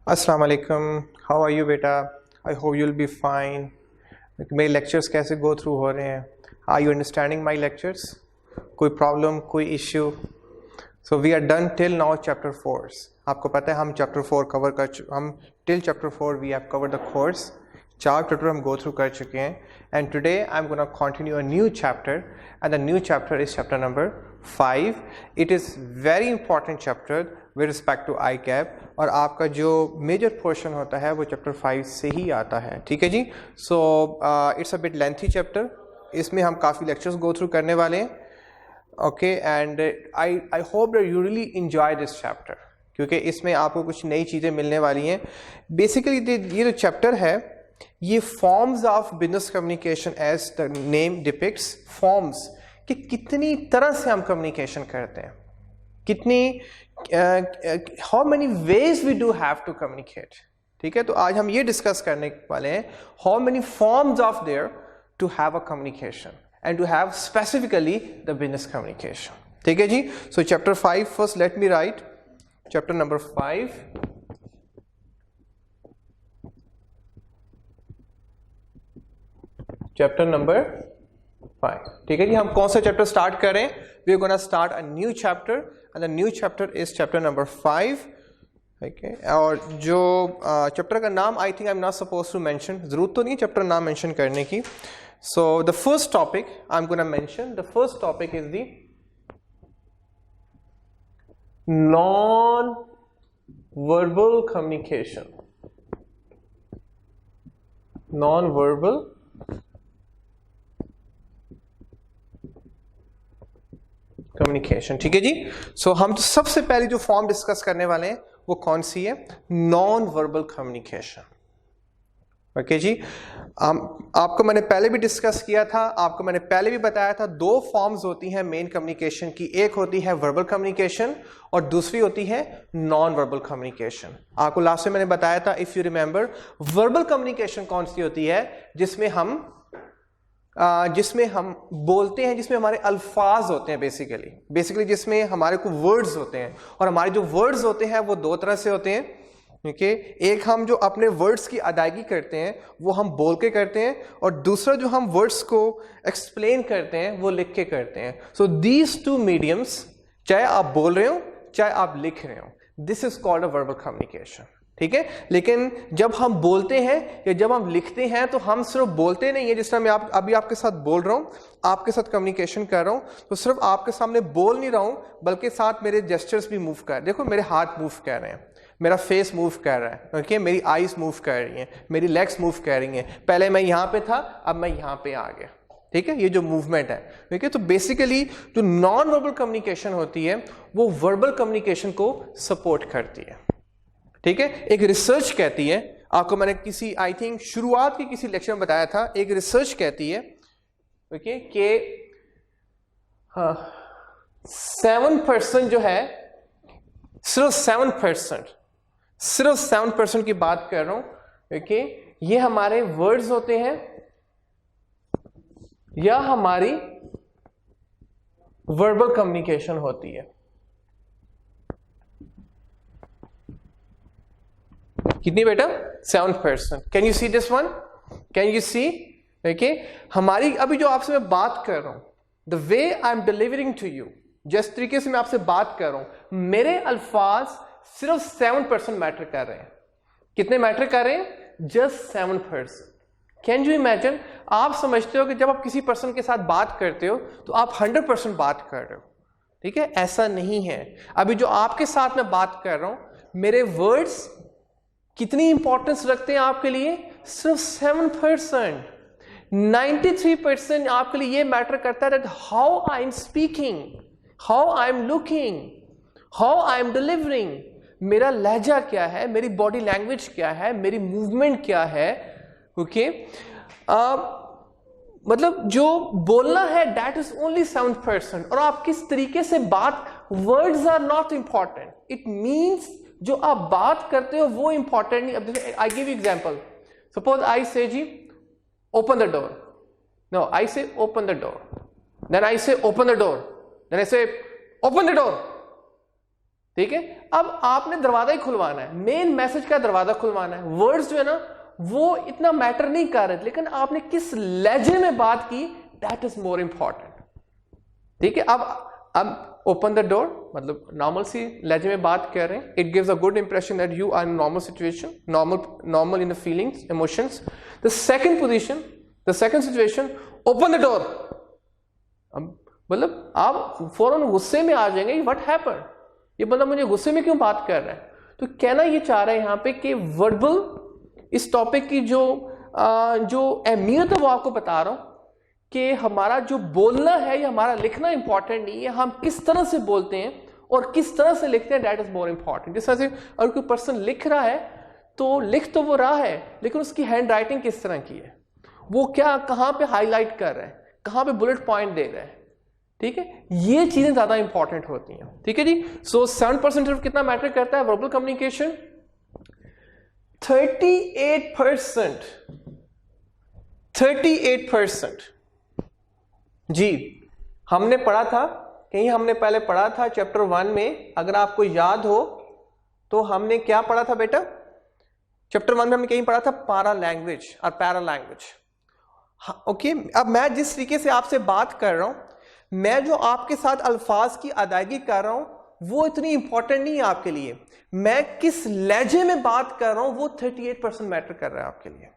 अस्सलाम वालेकुम, how are you बेटा? I hope you will be fine. मेरे लेक्चर्स कैसे गो थ्रू हो रहे हैं? Are you understanding my lectures? कोई प्रॉब्लम, कोई issue? So we are done till now chapter 4। आपको पता है हम चैप्टर 4 कवर हम till chapter 4 we have cover the course. 4 chapter हम गो थ्रू कर चुके हैं and today I am gonna continue a new chapter and the new chapter is chapter number 5। It is very important chapter with respect to ICAP और आपका जो major portion होता है वो चैप्टर 5 से ही आता है। ठीक है जी। So it's a bit lengthy chapter, इसमें हम काफ़ी लेक्चर्स गो थ्रू करने वाले हैं। Okay and I hope that you really enjoy this chapter क्योंकि इसमें आपको कुछ नई चीज़ें मिलने वाली हैं। बेसिकली ये जो चैप्टर है ये forms of business communication as the name depicts, forms कि कितनी तरह से हम कम्युनिकेशन करते हैं, कितनी how many ways we do have to communicate. ठीक है, तो आज हम ये डिस्कस करने वाले हैं how many forms of there to have a communication and to have specifically the business communication. ठीक है जी। So chapter 5 first let me write chapter number 5। Chapter number 5। ठीक है जी। हम कौन सा चैप्टर स्टार्ट करें? We are gonna start a new chapter and the new chapter is chapter number 5। Okay, और जो चैप्टर का नाम I think I am not suppose to mention, जरूरत तो नहीं चैप्टर नाम मेंशन करने की। सो the first topic I am gonna mention, the first topic is the non verbal communication. Non verbal communication. ठीक है जी। सो हम तो सबसे पहले जो फॉर्म डिस्कस करने वाले हैं वो कौन सी है? Non verbal communication. ओके जी। आपको मैंने पहले भी डिस्कस किया था, आपको मैंने पहले भी बताया था दो फॉर्म्स होती हैं मेन कम्युनिकेशन की, एक होती है वर्बल कम्युनिकेशन और दूसरी होती है नॉन वर्बल कम्युनिकेशन। आपको लास्ट में मैंने बताया था if you remember, verbal communication कौन सी होती है? जिसमें हम बोलते हैं, जिसमें हमारे अल्फाज होते हैं, बेसिकली जिसमें हमारे को वर्ड्स होते हैं, और हमारे जो वर्ड्स होते हैं वो दो तरह से होते हैं। ठीक है, एक हम जो अपने वर्ड्स की अदायगी करते हैं वो हम बोल के करते हैं, और दूसरा जो हम वर्ड्स को एक्सप्लेन करते हैं वो लिख के करते हैं। सो दीज टू मीडियम्स, चाहे आप बोल रहे हो चाहे आप लिख रहे हो, this is called a verbal communication. ठीक है, लेकिन जब हम बोलते हैं या जब हम लिखते हैं तो हम सिर्फ बोलते नहीं है। जिस तरह मैं अभी आपके साथ बोल रहा हूं, आपके साथ कम्युनिकेशन कर रहा हूं, तो सिर्फ आपके सामने बोल नहीं रहा हूं बल्कि साथ मेरे जेस्चर्स भी मूव कर, देखो मेरे हाथ मूव कर रहे हैं, मेरा फेस मूव कर रहा है, ओके, मेरी आईज मूव कर रही हैं, मेरी लेग्स मूव कर रही हैं। पहले मैं यहां पे था, अब मैं यहां पे आ गया। ठीक है, ये जो मूवमेंट है, ठीक है। तो बेसिकली जो नॉन वर्बल कम्युनिकेशन होती है वो वर्बल कम्युनिकेशन को सपोर्ट करती है। ठीक है, एक रिसर्च कहती है, आपको मैंने किसी आई थिंक शुरुआत के किसी लेक्चर में बताया था, एक रिसर्च कहती है ओके कि 7% जो है, सिर्फ 7% की बात कर रहा हूं, ओके, ये हमारे वर्ड्स होते हैं या हमारी वर्बल कम्युनिकेशन होती है। कितनी बेटा? 7%। Can you see this one? Can you see? Okay, हमारी अभी जो आपसे मैं बात कर रहा हूं, the way I am delivering to you, जिस तरीके से मैं आपसे बात कर रहा हूं, मेरे अल्फाज सिर्फ 7% मैटर कर रहे हैं। कितने मैटर कर रहे हैं? जस्ट 7%। Can you imagine? आप समझते हो कि जब आप किसी पर्सन के साथ बात करते हो तो आप 100% बात कर रहे हो। ठीक है, ऐसा नहीं है। अभी जो आपके साथ मैं बात कर रहा हूं, मेरे वर्ड्स कितनी इंपॉर्टेंस रखते हैं आपके लिए? सिर्फ 7%। 93% आपके लिए ये मैटर करता है that how I am speaking, how I am looking, how I am delivering, मेरा लहजा क्या है, मेरी बॉडी लैंग्वेज क्या है, मेरी मूवमेंट क्या है। ओके, मतलब जो बोलना है दैट इज ओनली 7%। और आप किस तरीके से बात, words are not important, it means जो आप बात करते हो वो इंपॉर्टेंट नहीं। अब जैसे I give you example, suppose I say जी open the door, no I say open the door, then I say open the door, then I say open the door, ठीक है, अब आपने दरवाजा ही खुलवाना है, मेन मैसेज का दरवाजा खुलवाना है। वर्ड्स जो है ना वो इतना मैटर नहीं कर रहे, लेकिन आपने किस लहजे में बात की, दैट इज मोर इंपॉर्टेंट। ठीक है, अब ओपन द डोर, मतलब नॉर्मल सी लहजे में बात कर रहे हैं, it gives a good impression that you are in normal situation, normal in the feelings, emotions. The second position, the second situation, open the door. अब मतलब आप फौरन गुस्से में आ जाएंगे, व्हाट हैपेंड, ये बंदा मुझे गुस्से में क्यों बात कर रहा है। तो कहना ये चाह रहे हैं यहां पे कि वर्बल, इस टॉपिक की जो अहमियत है वो आपको बता रहा हूं कि हमारा जो बोलना है या हमारा लिखना इंपॉर्टेंट नहीं है, हम किस तरह से बोलते हैं और किस तरह से लिखते हैं, दैट इज मोर इंपॉर्टेंट। जिस तरह से अगर कोई पर्सन लिख रहा है तो लिख तो वो रहा है, लेकिन उसकी हैंड राइटिंग किस तरह की है, वो क्या कहां पे हाईलाइट कर रहा है, कहां पे बुलेट पॉइंट दे रहा है। ठीक है, ये चीजें ज्यादा इंपॉर्टेंट होती हैं। ठीक है जी, सो 7% कितना मैटर करता है वर्बल कम्युनिकेशन, 38% जी। हमने पढ़ा था कहीं, हमने पहले पढ़ा था चैप्टर 1 में, अगर आपको याद हो तो हमने क्या पढ़ा था बेटा, चैप्टर 1 में हमने कहीं पढ़ा था पारा लैंग्वेज और पैरा लैंग्वेज। ओके, अब मैं जिस तरीके से आपसे बात कर रहा हूं, मैं जो आपके साथ अल्फाज की अदायगी कर रहा हूं वो इतनी इंपॉर्टेंट नहीं है आपके लिए, मैं किस लहजे में बात कर रहा हूं वो 38% मैटर कर रहा है आपके लिए।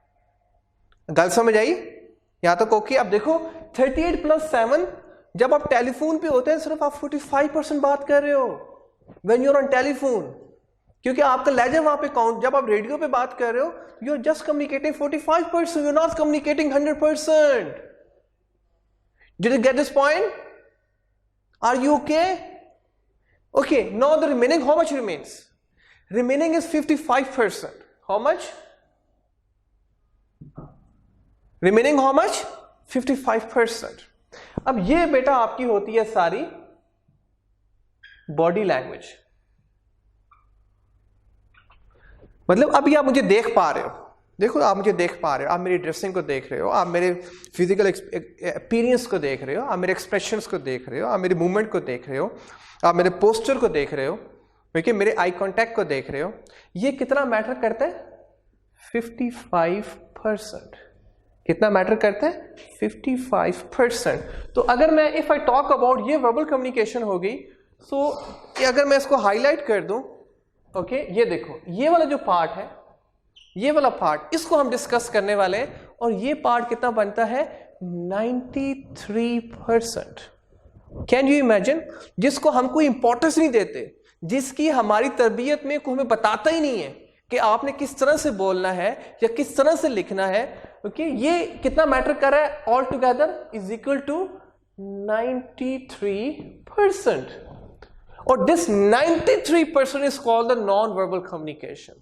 गल समझ आई यहां तक? ओके, अब देखो 38 + 7, जब आप टेलीफोन पे होते हैं सिर्फ आप 45% बात कर रहे हो when you are on telephone, क्योंकि आपका लहजा वहां पे काउंट। जब आप रेडियो पे बात कर रहे हो you are just communicating 45%, you are not communicating 100%। Did you get this point? Are you okay? Okay, now the remaining, how much remains? Remaining is 55%. How much? Remaining how much? 55%. अब ये बेटा आपकी होती है सारी बॉडी लैंग्वेज। मतलब अभी आप मुझे देख पा रहे हो, देखो आप मुझे देख पा रहे हो, आप मेरी ड्रेसिंग को देख रहे हो, आप मेरे फिजिकल अपीयरेंस को देख रहे हो, आप मेरे एक्सप्रेशंस को देख रहे हो, आप मेरी मूवमेंट को देख रहे हो, आप मेरे पोस्चर को देख रहे हो, ठीक है, मेरे आई कांटेक्ट को देख रहे हो। ये कितना मैटर करता है? 55%। कितना मैटर करता है? 55%। तो अगर मैं इफ आई टॉक अबाउट ये वर्बल कम्युनिकेशन होगी, सो अगर मैं इसको हाईलाइट कर दूं, ओके, ये देखो ये वाला जो पार्ट है, ये वाला पार्ट, इसको हम डिस्कस करने वाले हैं, और ये पार्ट कितना बनता है? 93%। Can you imagine? जिसको हम कोई इंपॉर्टेंस नहीं देते, जिसकी हमारी तरबियत में को हमें बताता ही नहीं है कि आपने किस तरह से बोलना है या किस तरह से लिखना है। ओके, ये कितना मैटर कर रहा है? All together is equal to 93%। और this 93% is called the non verbal communication.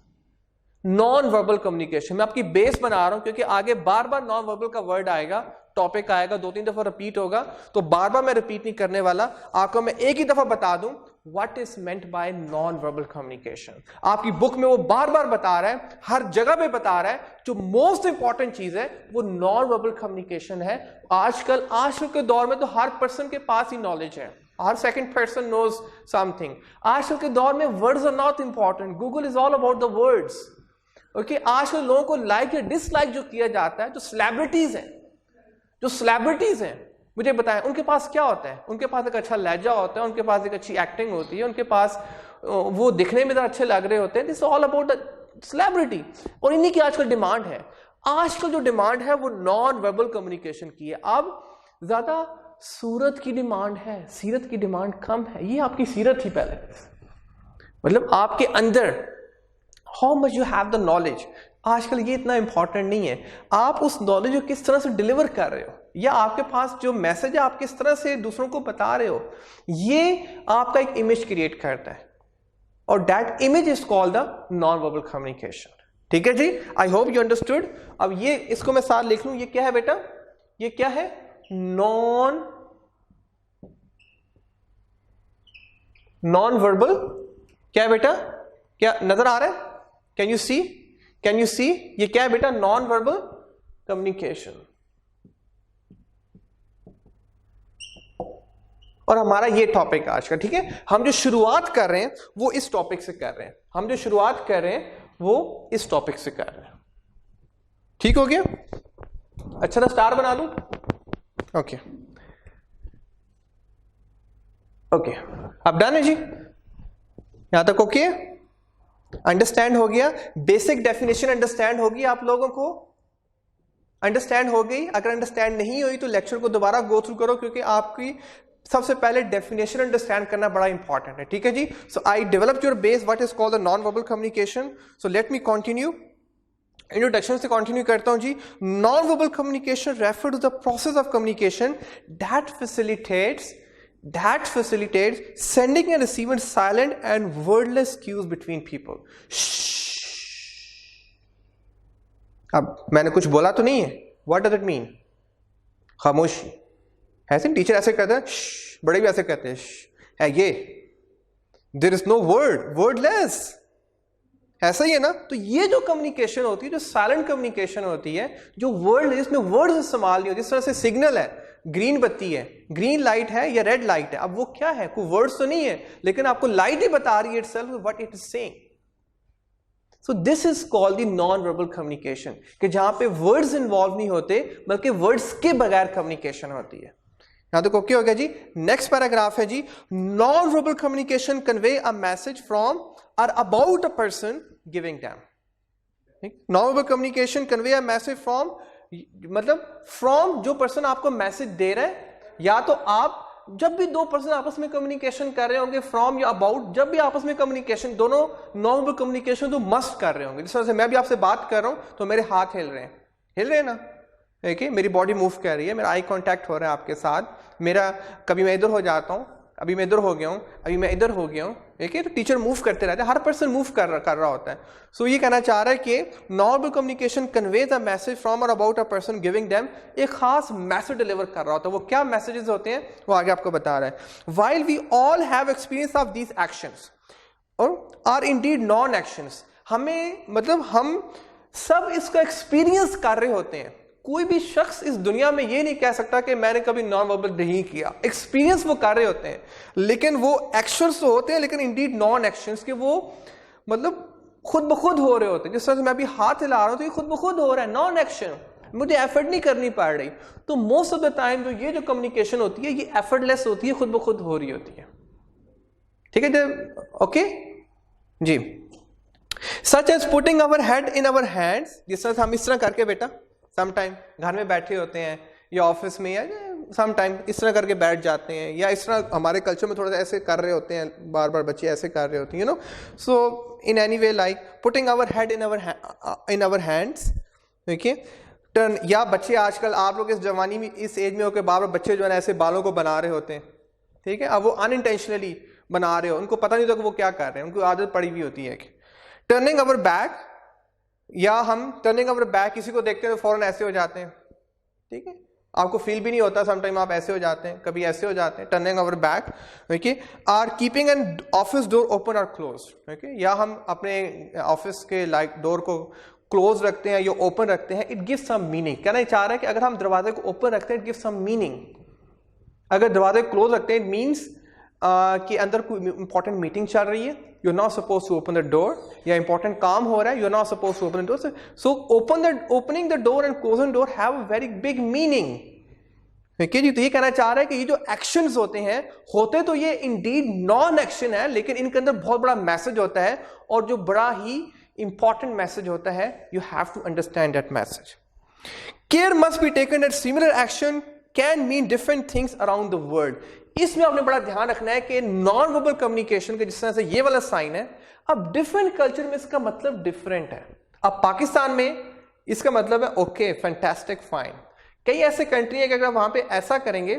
Non verbal communication मैं आपकी बेस बना रहा हूं, क्योंकि आगे बार बार नॉन वर्बल का वर्ड आएगा, टॉपिक आएगा, 2-3 दफा रिपीट होगा, तो बार बार मैं रिपीट नहीं करने वाला। आपको मैं एक ही दफा बता दूं what is meant by non verbal communication. आपकी बुक में वो बार बार बता रहा है, हर जगह पे बता रहा है। जो मोस्ट इंपॉर्टेंट चीज है वो नॉन वर्बल कम्युनिकेशन है। आजकल के दौर में तो हर पर्सन के पास ही नॉलेज है, हर सेकंड पर्सन नोज समथिंग। आजकल के दौर में words are not important, Google is all about the words. Okay, आजकल लोगों को लाइक या डिसलाइक जो किया जाता है, जो सेलिब्रिटीज हैं, मुझे बताएं उनके पास क्या होता है? उनके पास एक अच्छा लहजा होता है, उनके पास एक अच्छी एक्टिंग होती है, उनके पास वो दिखने में अच्छे लग रहे होते हैं। This all about the celebrity, और इन्हीं की आजकल डिमांड है। आजकल जो डिमांड है वो नॉन वर्बल कम्युनिकेशन की है। अब ज्यादा सूरत की डिमांड है, सीरत की डिमांड कम है। ये आपकी सीरत थी पहले, मतलब आपके अंदर how much you have the knowledge. आजकल ये इतना इंपॉर्टेंट नहीं है, आप उस नॉलेज को किस तरह से डिलीवर कर रहे हो, या आपके पास जो मैसेज है आप किस तरह से दूसरों को बता रहे हो, ये आपका एक इमेज क्रिएट करता है, और that image is called the non verbal communication. ठीक है जी, आई होप यू अंडरस्टूड। अब ये इसको मैं साथ लिख लूं, ये क्या है बेटा? ये क्या है? नॉन वर्बल, क्या है बेटा? क्या नजर आ रहा है? कैन यू सी? ये क्या है बेटा? Non verbal communication. और हमारा ये टॉपिक आज का, ठीक है। हम जो शुरुआत कर रहे हैं वो इस टॉपिक से कर रहे हैं, हम जो शुरुआत कर रहे हैं वो इस टॉपिक से कर रहे हैं। ठीक हो गया? अच्छा था, स्टार बना दूं? ओके ओके, अब डन है जी, यहां तक ओके? अंडरस्टैंड हो गया? बेसिक डेफिनेशन अंडरस्टैंड होगी आप लोगों को? अंडरस्टैंड हो गई? अगर अंडरस्टैंड नहीं हुई तो लेक्चर को दोबारा गो थ्रू करो, क्योंकि आपकी सबसे पहले डेफिनेशन अंडरस्टैंड करना बड़ा इंपॉर्टेंट है, ठीक है जी। So I developed your base what is called the non verbal communication. So let me continue, introduction से कंटिन्यू करता हूं जी। Non verbal communication refer to the process of communication that facilitates sending and receiving silent and wordless cues between people. अब मैंने कुछ बोला तो नहीं है? What does it mean? खामोशी। ऐसे टीचर ऐसे कहते हैं, बड़े भी ऐसे कहते हैं, है ये। There is no word, wordless। ऐसा ही है ना? तो ये जो कम्युनिकेशन होती है, जो साइलेंट कम्युनिकेशन होती है, जो वर्ड, जिसमें वर्ड्स इस्तेमाल नहीं होती, जिस तरह से सिग्नल है, ग्रीन बत्ती है, ग्रीन लाइट है या रेड लाइट है, अब वो क्या है? कोई वर्ड्स तो नहीं है, लेकिन आपको लाइट ही बता रही है itself what it is saying. So this is called the non verbal communication, कि जहां पे वर्ड्स इन्वॉल्व नहीं होते बल्कि वर्ड्स के बगैर कम्युनिकेशन होती है। यहां तक ओके हो गया जी? नेक्स्ट पैराग्राफ है जी, non verbal communication convey a message from और about a person giving them. Non verbal communication convey a message from, मतलब फ्रॉम जो पर्सन आपको मैसेज दे रहा है, या तो आप जब भी दो पर्सन आपस में कम्युनिकेशन कर रहे होंगे, फ्रॉम या अबाउट, जब भी आपस में कम्युनिकेशन, दोनों नॉन वर्बल कम्युनिकेशन तो मस्ट कर रहे होंगे। जिस तरह से मैं भी आपसे बात कर रहा हूं तो मेरे हाथ हिल रहे हैं ना, देखिए मेरी बॉडी मूव कर रही है, मेरा आई कांटेक्ट हो रहा है आपके साथ, मेरा कभी मैं इधर हो जाता हूं, अभी मैं इधर हो गया हूं, अभी मैं इधर हो गया हूं, देखिए तो टीचर मूव करते रहते हैं, हर पर्सन मूव कर रहा होता है। सो ये कहना चाह रहा है कि non verbal communication conveys a message from और about a person giving them, एक खास मैसेज डिलीवर कर रहा होता है। वो क्या मैसेजेस होते हैं वो आगे आपको बता रहा है। While we all have experience of these actions और आर इंडीड नॉन एक्शंस, हमें मतलब हम सब इसका एक्सपीरियंस कर रहे होते हैं। कोई भी शख्स इस दुनिया में ये नहीं कह सकता कि मैंने कभी नॉन वर्बल नहीं किया, एक्सपीरियंस वो कर रहे होते हैं, लेकिन वो एक्शंस तो होते हैं, लेकिन इंडीड नॉन एक्शंस, के वो मतलब खुद ब खुद हो रहे होते हैं। जिस तरह से मैं अभी हाथ हिला रहा हूं तो ये खुद ब खुद हो रहा है, नॉन एक्शन, मुझे एफर्ट नहीं करनी पड़ रही। तो मोस्ट ऑफ द टाइम जो ये जो कम्युनिकेशन होती है ये एफर्टलेस होती है, खुद ब खुद हो रही होती है, ठीक है? ओके जी। Such as putting our head in our hands, जिस तरह से हम इस तरह करके बेटा समटाइम घर में बैठे होते हैं या ऑफिस में, या समटाइम इस तरह करके बैठ जाते हैं, या इस तरह हमारे कल्चर में थोड़ा सा ऐसे कर रहे होते हैं, बार बार बच्चे ऐसे कर रहे होते हैं, you know. So in any way like putting our head in our hands, देखिए टर्न, या बच्चे आजकल आप लोग इस जवानी में, इस एज में होकर बार बार बच्चे जो है ऐसे बालों को बना रहे होते हैं, ठीक है? अब वो अनइंटेंशनली बना रहे हो, उनको पता नहीं होता कि वो क्या कर रहे हैं, उनको आदत पड़ी हुई होती है। टर्निंग अवर बैक, या हम टर्निंग अवर बैक, किसी को देखते हैं तो फौरन ऐसे हो जाते हैं, ठीक है? आपको फील भी नहीं होता, समटाइम आप ऐसे हो जाते हैं, कभी ऐसे हो जाते हैं। Turning our back, okay. Are keeping an office door open और क्लोज, ओके, या हम अपने ऑफिस के लाइक डोर को क्लोज रखते हैं या ओपन रखते हैं, इट गिव्स सम मीनिंग। कहना चाह रहा है कि अगर हम दरवाजे को ओपन रखते हैं, इट गिव्स सम मीनिंग। अगर दरवाजे को क्लोज रखते हैं, इट मीन्स कि अंदर कोई इंपॉर्टेंट मीटिंग चल रही है, you are not suppose to open the door, या इंपॉर्टेंट काम हो रहा है, you are not suppose to open the door. So opening the door and closing the door have a very big meaning, ठीक है जी? तो ये कहना चाह रहा है कि ये जो एक्शंस होते हैं, होते तो ये इंडीड नॉन एक्शन है, लेकिन इनके अंदर बहुत बड़ा मैसेज होता है, और जो बड़ा ही इंपॉर्टेंट मैसेज होता है, you have to understand that message. Care must be taken that similar action can mean different things around the world. इसमें आपने बड़ा ध्यान रखना है कि नॉन वर्बल कम्युनिकेशन के जिस तरह से ये वाला साइन है, अब डिफरेंट कल्चर में इसका मतलब डिफरेंट है। अब पाकिस्तान में इसका मतलब है ओके, फैंटास्टिक, फाइन। कई ऐसे कंट्री है कि अगर वहां पे ऐसा करेंगे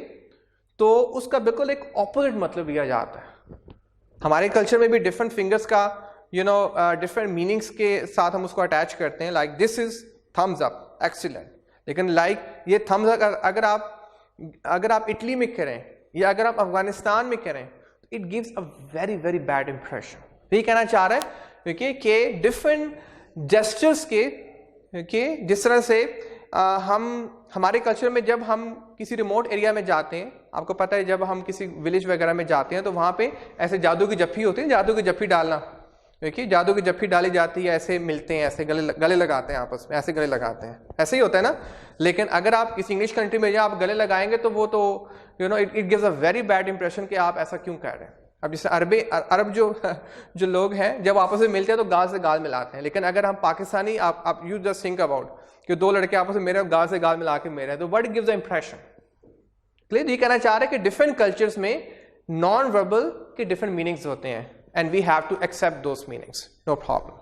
तो उसका बिल्कुल एक ऑपोजिट मतलब लिया जाता है। हमारे कल्चर में भी डिफरेंट फिंगर्स का डिफरेंट मीनिंग्स के साथ हम उसको अटैच करते हैं, like this is thumbs up, excellent. लेकिन लाइक ये थम्स अप अगर आप इटली में करें या अगर आप अफगानिस्तान में करें, तो it gives a very very bad impression. ये कहना चाह रहा है कि डिफरेंट जेस्चर्स के जिस तरह से हमारे कल्चर में जब हम किसी रिमोट एरिया में जाते हैं, आपको पता है जब हम किसी विलेज वगैरह में जाते हैं तो वहाँ पे ऐसे जादू की जफ्फी होती है, जादू की जफ्फी डालना, देखिए जादू की जफ्फी डाली जाती है, ऐसे मिलते हैं, ऐसे गले लगाते हैं आपस में, ऐसे गले लगाते हैं, ऐसे ही होता है ना। लेकिन अगर आप किसी इंग्लिश कंट्री में आप गले लगाएंगे तो वो तो it gives a very bad impression कि आप ऐसा क्यों कर रहे हैं। अब जैसे अरब जो लोग हैं जब आपस में मिलते हैं तो गाल से गाल मिलाते हैं, लेकिन अगर हम पाकिस्तानी आप यू जस्ट थिंक अबाउट कि दो लड़के आपस में मेरे गाल से गाल मिला के मेरे हैं, तो what gives the impression. Clear? ये कहना चाह रहे हैं कि डिफरेंट कल्चर्स में नॉन वर्बल के डिफरेंट मीनिंग्स होते हैं and we have to accept those meanings, no problem.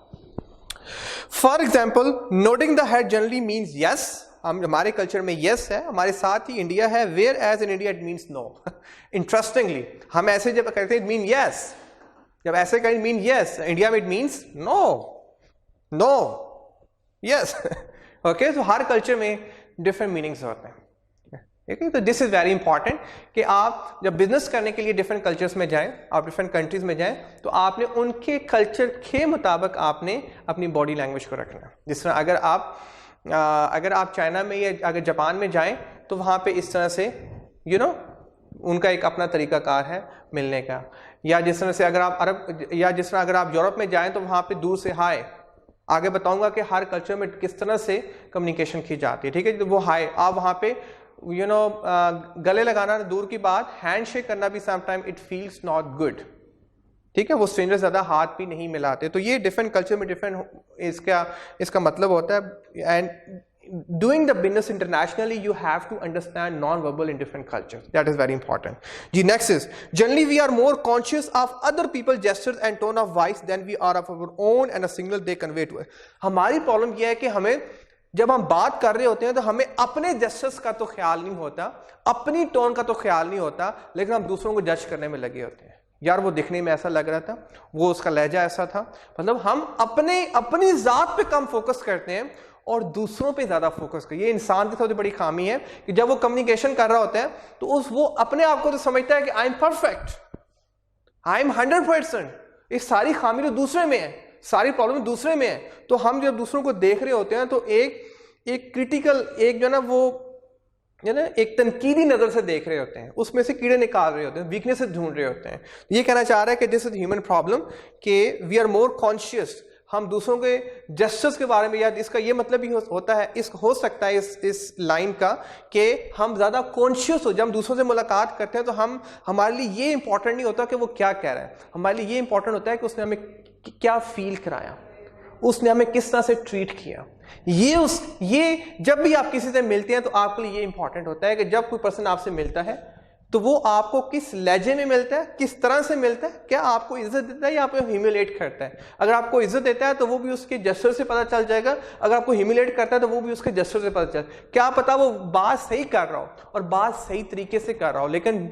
For example, nodding the head generally means yes. हमारे कल्चर में yes है, हमारे साथ ही इंडिया है, whereas in India it means no. Interestingly, हम ऐसे जब कहते हैं it means yes, जब ऐसे कहें it means yes, इंडिया में it means no, yes. Okay, so her culture में different meanings होते हैं। ठीक है, तो दिस इज वेरी इंपॉर्टेंट कि आप जब बिजनेस करने के लिए डिफरेंट कल्चर्स में जाएं, आप डिफरेंट कंट्रीज में जाएं, तो आपने उनके कल्चर के मुताबिक आपने अपनी बॉडी लैंग्वेज को रखना। जिस तरह अगर आप चाइना में या अगर जापान में जाएं तो वहाँ पे इस तरह से उनका एक अपना तरीकाकार है मिलने का, या जिस तरह से अगर आप यूरोप में जाएं तो वहाँ पे दूर से हाय, आगे बताऊंगा कि हर कल्चर में किस तरह से कम्युनिकेशन की जाती है। ठीक है, तो वो हाय आप वहाँ पे गले लगाना दूर की बात, हैंड शेक करना भी sometime it feels not good. ठीक है, वो स्ट्रेंजर ज्यादा हाथ भी नहीं मिलाते। तो ये डिफरेंट कल्चर में डिफरेंट इसका मतलब होता है। And doing the business internationally you have to understand non verbal in different cultures, that is very important जी। Next is generally we are more conscious of other people gestures and tone of voice than we are of our own and a signal they convey to. हमारी problem यह है कि हमें जब हम बात कर रहे होते हैं तो हमें अपने जेस्चर्स का तो ख्याल नहीं होता, अपनी टोन का तो ख्याल नहीं होता, लेकिन हम दूसरों को जज करने में लगे होते हैं। यार वो दिखने में ऐसा लग रहा था, वो उसका लहजा ऐसा था, मतलब हम अपनी जात पे कम फोकस करते हैं और दूसरों पे ज्यादा फोकस करते हैं। ये इंसान की सबसे बड़ी खामी है कि जब वो कम्युनिकेशन कर रहा होता है तो वो अपने आप को तो समझता है कि I am perfect, I am 100%। ये सारी खामी तो दूसरे में है, सारी प्रॉब्लम दूसरे में है। तो हम जब दूसरों को देख रहे होते हैं तो एक क्रिटिकल, एक जो ना वो एक तनकीदी नजर से देख रहे होते हैं, उसमें से कीड़े निकाल रहे होते हैं, वीकनेसेस ढूंढ रहे होते हैं। ये कहना चाह रहा है कि दिस इज ह्यूमन प्रॉब्लम कि वी आर मोर कॉन्शियस। हम दूसरों के जेस्चर्स के बारे में, या इसका ये मतलब भी होता है, हो सकता है इस लाइन का कि हम ज्यादा कॉन्शियस हो। जब हम दूसरों से मुलाकात करते हैं तो हमारे लिए ये इंपॉर्टेंट नहीं होता कि वो क्या कह रहा है, हमारे लिए ये इंपॉर्टेंट होता है कि उसने हमें क्या फील कराया, उसने हमें किस तरह से ट्रीट किया। ये जब भी आप किसी से मिलते हैं तो आपके लिए ये इंपॉर्टेंट होता है कि जब कोई पर्सन आपसे मिलता है तो वो आपको किस लहजे में मिलता है, किस तरह से मिलता है, क्या आपको इज्जत देता है या आपको ह्यूमिलेट करता है। अगर आपको इज्जत देता है तो वो भी उसके जेस्चर से पता चल जाएगा, अगर आपको ह्यूमिलेट करता है तो वो भी उसके जेस्चर से पता चल, क्या पता वो बात सही कर रहा हो और बात सही तरीके से कर रहा हो, लेकिन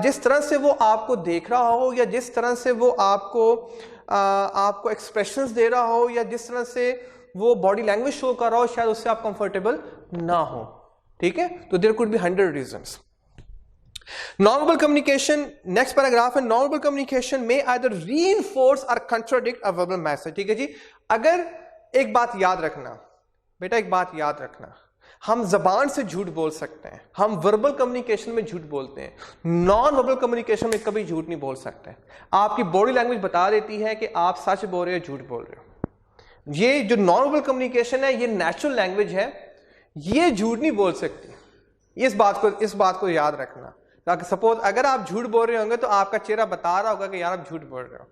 जिस तरह से वो आपको देख रहा हो या जिस तरह से वो आपको एक्सप्रेशंस दे रहा हो या जिस तरह से वो बॉडी लैंग्वेज शो कर रहा हो, शायद उससे आप कंफर्टेबल ना हो। ठीक है, तो there could be 100 reasons. Non-verbal communication, next paragraph है, नॉन-वर्बल कम्युनिकेशन में either reinforce or contradict a verbal message. ठीक है जी, अगर एक बात याद रखना बेटा, एक बात याद रखना, हम जबान से झूठ बोल सकते हैं, हम वर्बल कम्युनिकेशन में झूठ बोलते हैं, नॉन वर्बल कम्युनिकेशन में कभी झूठ नहीं बोल सकते। आपकी बॉडी लैंग्वेज बता देती है कि आप सच बोल रहे हो, झूठ बोल रहे हो। ये जो नॉन वर्बल कम्युनिकेशन है, ये नेचुरल लैंग्वेज है, ये झूठ नहीं बोल सकती। इस बात को याद रखना। सपोज अगर आप झूठ बोल रहे होंगे तो आपका चेहरा बता रहा होगा कि यार आप झूठ बोल रहे हो।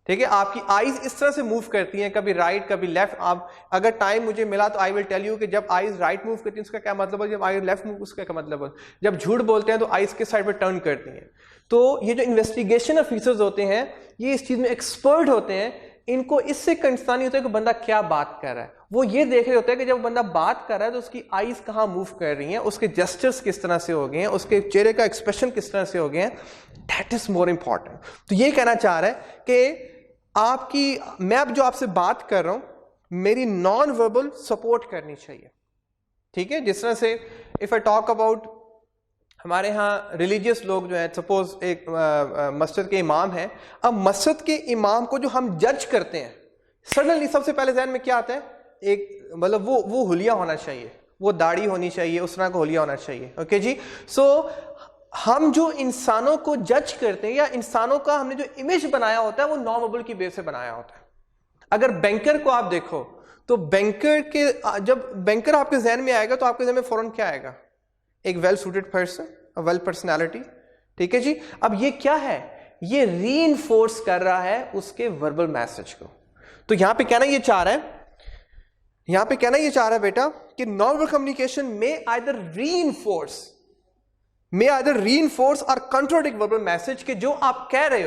ठीक है, आपकी आईज इस तरह से मूव करती हैं, कभी राइट कभी लेफ्ट। आप अगर टाइम मुझे मिला तो आई विल टेल यू कि जब आईज राइट मूव करती हैं उसका क्या मतलब है, जब आईज लेफ्ट मूव उसका क्या मतलब है। जब झूठ बोलते हैं तो आईज किस साइड पर टर्न करती हैं। तो ये जो इन्वेस्टिगेशन ऑफिसर्स होते हैं ये इस चीज में एक्सपर्ट होते हैं, इनको इससे कंसर्न नहीं होता है कि बंदा क्या बात कर रहा है। वो ये देख रहे होते हैं कि जब बंदा बात कर रहा है तो उसकी आईज कहाँ मूव कर रही हैं, उसके जेस्चर्स किस तरह से हो गए हैं, उसके चेहरे का एक्सप्रेशन किस तरह से हो गए हैं। That is more important. तो ये कहना चाह रहा है कि मैं अब जो आपसे बात कर रहा हूं मेरी नॉन वर्बल सपोर्ट करनी चाहिए। ठीक है, जिस तरह से इफ आई टॉक अबाउट हमारे यहाँ रिलीजियस लोग जो है, सपोज एक मस्जिद के इमाम हैं, अब मस्जिद के इमाम को जो हम जज करते हैं, सडनली सबसे पहले ज़हन में क्या आता है, एक मतलब वो हुलिया होना चाहिए, वो दाढ़ी होनी चाहिए, उस तरह का हुलिया होना चाहिए। ओके जी। सो हम जो इंसानों को जज करते हैं या इंसानों का हमने जो इमेज बनाया होता है वो नॉन वर्बल की बेस से बनाया होता है। अगर बैंकर को आप देखो तो बैंकर के जब बैंकर आपके जहन में आएगा तो आपके जहन में फौरन क्या आएगा? एक well suited person, well personality. ठीक है जी। अब ये क्या है? ये रीइंफोर्स कर रहा है उसके वर्बल मैसेज को। तो यहां पे कहना ये चाह रहा है, यहां पे कहना ये चाह रहा है बेटा कि नॉन वर्बल कम्युनिकेशन में आइदर रीइंफोर्स और कंट्रोडिक्ट वर्बल मैसेज के जो आप कह रहे